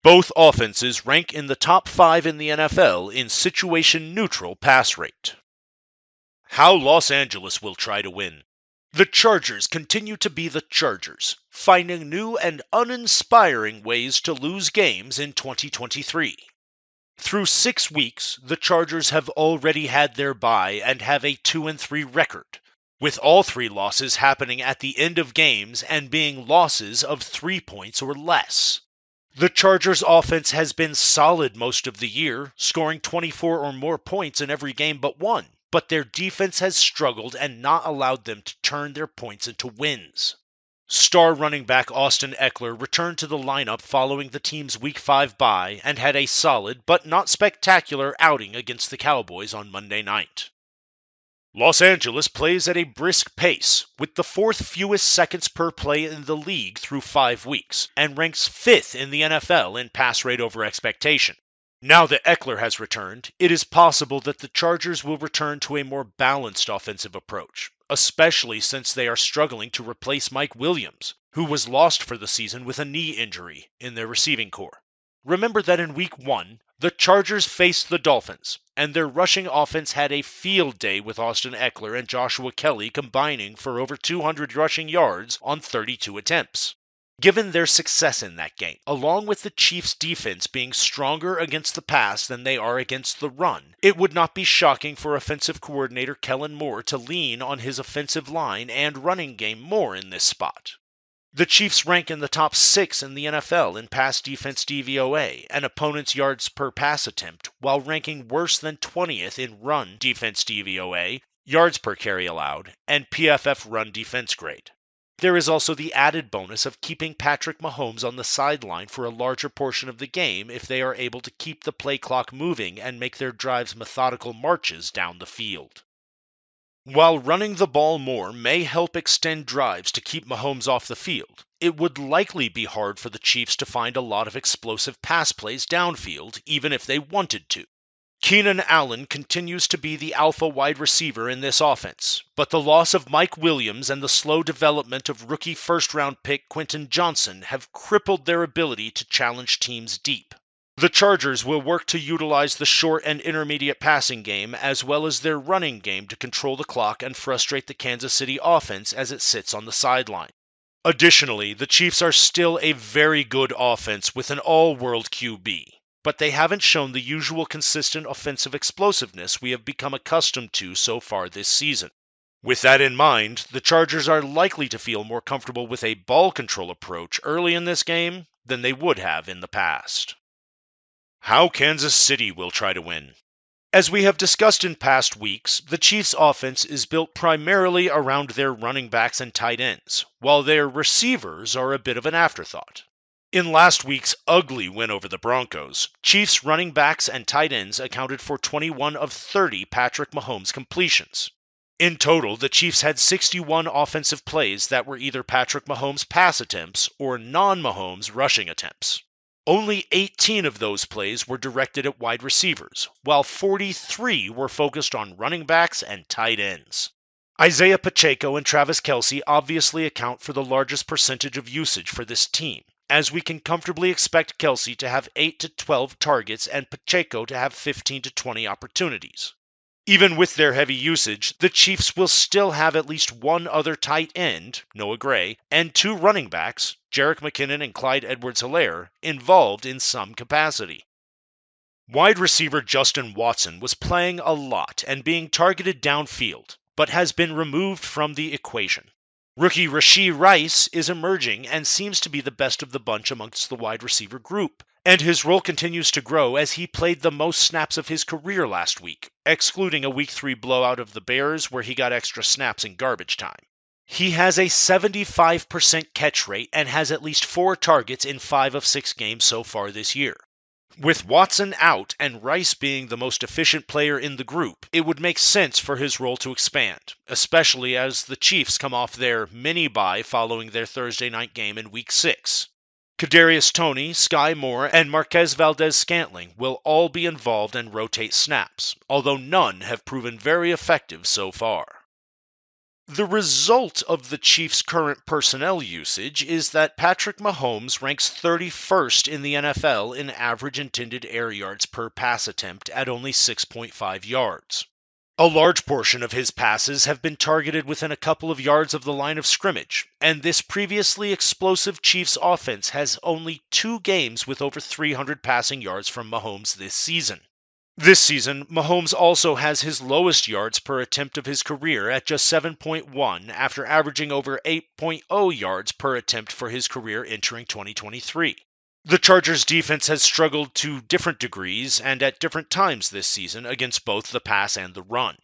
Both offenses rank in the top 5 in the NFL in situation-neutral pass rate. How Los Angeles will try to win. The Chargers continue to be the Chargers, finding new and uninspiring ways to lose games in 2023. Through 6 weeks, the Chargers have already had their bye and have a 2-3 record, with all 3 losses happening at the end of games and being losses of 3 points or less. The Chargers' offense has been solid most of the year, scoring 24 or more points in every game but one, but their defense has struggled and not allowed them to turn their points into wins. Star running back Austin Eckler returned to the lineup following the team's Week 5 bye and had a solid but not spectacular outing against the Cowboys on Monday night. Los Angeles plays at a brisk pace, with the 4th fewest seconds per play in the league through 5 weeks, and ranks 5th in the NFL in pass rate over expectation. Now that Eckler has returned, it is possible that the Chargers will return to a more balanced offensive approach, especially since they are struggling to replace Mike Williams, who was lost for the season with a knee injury in their receiving corps. Remember that in Week 1, the Chargers faced the Dolphins, and their rushing offense had a field day with Austin Eckler and Joshua Kelly combining for over 200 rushing yards on 32 attempts. Given their success in that game, along with the Chiefs' defense being stronger against the pass than they are against the run, it would not be shocking for offensive coordinator Kellen Moore to lean on his offensive line and running game more in this spot. The Chiefs rank in the top 6 in the NFL in pass defense DVOA and opponents' yards per pass attempt, while ranking worse than 20th in run defense DVOA, yards per carry allowed, and PFF run defense grade. There is also the added bonus of keeping Patrick Mahomes on the sideline for a larger portion of the game if they are able to keep the play clock moving and make their drives methodical marches down the field. While running the ball more may help extend drives to keep Mahomes off the field, it would likely be hard for the Chiefs to find a lot of explosive pass plays downfield, even if they wanted to. Keenan Allen continues to be the alpha wide receiver in this offense, but the loss of Mike Williams and the slow development of rookie first-round pick Quentin Johnson have crippled their ability to challenge teams deep. The Chargers will work to utilize the short and intermediate passing game as well as their running game to control the clock and frustrate the Kansas City offense as it sits on the sideline. Additionally, the Chiefs are still a very good offense with an all-world QB, but they haven't shown the usual consistent offensive explosiveness we have become accustomed to so far this season. With that in mind, the Chargers are likely to feel more comfortable with a ball control approach early in this game than they would have in the past. How Kansas City will try to win. As we have discussed in past weeks, the Chiefs' offense is built primarily around their running backs and tight ends, while their receivers are a bit of an afterthought. In last week's ugly win over the Broncos, Chiefs running backs and tight ends accounted for 21 of 30 Patrick Mahomes completions. In total, the Chiefs had 61 offensive plays that were either Patrick Mahomes pass attempts or non-Mahomes rushing attempts. Only 18 of those plays were directed at wide receivers, while 43 were focused on running backs and tight ends. Isaiah Pacheco and Travis Kelce obviously account for the largest percentage of usage for this team, as we can comfortably expect Kelce to have 8 to 12 targets and Pacheco to have 15 to 20 opportunities. Even with their heavy usage, the Chiefs will still have at least one other tight end, Noah Gray, and 2 running backs, Jerick McKinnon and Clyde Edwards-Helaire, involved in some capacity. Wide receiver Justin Watson was playing a lot and being targeted downfield, but has been removed from the equation. Rookie Rashee Rice is emerging and seems to be the best of the bunch amongst the wide receiver group, and his role continues to grow as he played the most snaps of his career last week, excluding a Week 3 blowout of the Bears where he got extra snaps in garbage time. He has a 75% catch rate and has at least 4 targets in 5 of 6 games so far this year. With Watson out and Rice being the most efficient player in the group, it would make sense for his role to expand, especially as the Chiefs come off their mini-bye following their Thursday night game in Week 6. Kadarius Toney, Sky Moore, and Marquez Valdez-Scantling will all be involved and rotate snaps, although none have proven very effective so far. The result of the Chiefs' current personnel usage is that Patrick Mahomes ranks 31st in the NFL in average intended air yards per pass attempt at only 6.5 yards. A large portion of his passes have been targeted within a couple of yards of the line of scrimmage, and this previously explosive Chiefs offense has only 2 games with over 300 passing yards from Mahomes this season. This season, Mahomes also has his lowest yards per attempt of his career at just 7.1 after averaging over 8.0 yards per attempt for his career entering 2023. The Chargers' defense has struggled to different degrees and at different times this season against both the pass and the run.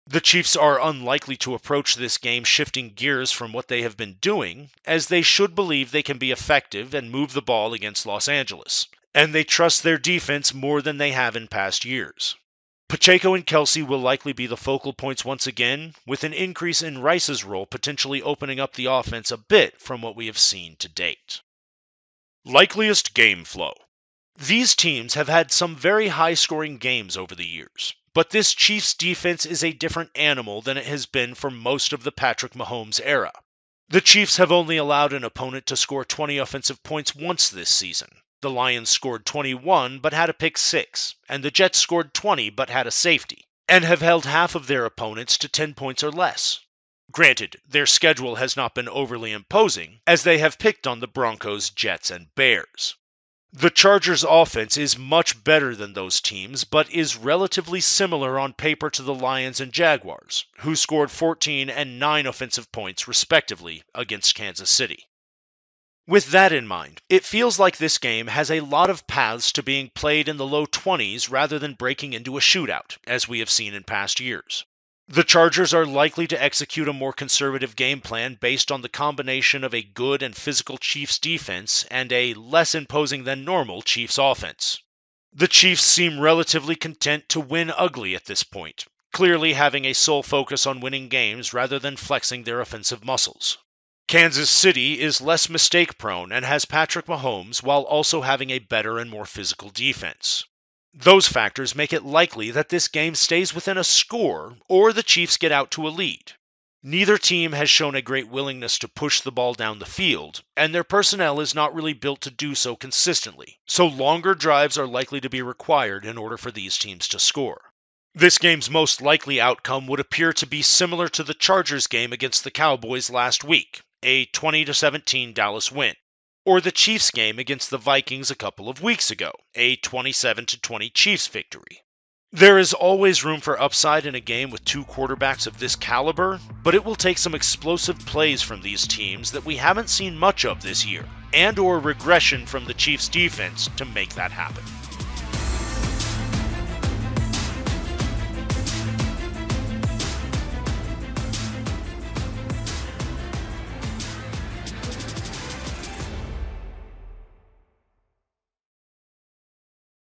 The Chiefs are unlikely to approach this game shifting gears from what they have been doing, as they should believe they can be effective and move the ball against Los Angeles, and they trust their defense more than they have in past years. Pacheco and Kelsey will likely be the focal points once again, with an increase in Rice's role potentially opening up the offense a bit from what we have seen to date. Likeliest game flow. These teams have had some very high-scoring games over the years, but this Chiefs defense is a different animal than it has been for most of the Patrick Mahomes era. The Chiefs have only allowed an opponent to score 20 offensive points once this season. The Lions scored 21 but had a pick 6, and the Jets scored 20 but had a safety, and have held half of their opponents to 10 points or less. Granted, their schedule has not been overly imposing, as they have picked on the Broncos, Jets, and Bears. The Chargers' offense is much better than those teams, but is relatively similar on paper to the Lions and Jaguars, who scored 14 and 9 offensive points respectively against Kansas City. With that in mind, it feels like this game has a lot of paths to being played in the low 20s rather than breaking into a shootout, as we have seen in past years. The Chargers are likely to execute a more conservative game plan based on the combination of a good and physical Chiefs defense and a less imposing than normal Chiefs offense. The Chiefs seem relatively content to win ugly at this point, clearly having a sole focus on winning games rather than flexing their offensive muscles. Kansas City is less mistake-prone and has Patrick Mahomes while also having a better and more physical defense. Those factors make it likely that this game stays within a score or the Chiefs get out to a lead. Neither team has shown a great willingness to push the ball down the field, and their personnel is not really built to do so consistently, so longer drives are likely to be required in order for these teams to score. This game's most likely outcome would appear to be similar to the Chargers game against the Cowboys last week, a 20-17 Dallas win. Or the Chiefs game against the Vikings a couple of weeks ago, a 27-20 Chiefs victory. There is always room for upside in a game with 2 quarterbacks of this caliber, but it will take some explosive plays from these teams that we haven't seen much of this year, and or regression from the Chiefs defense to make that happen.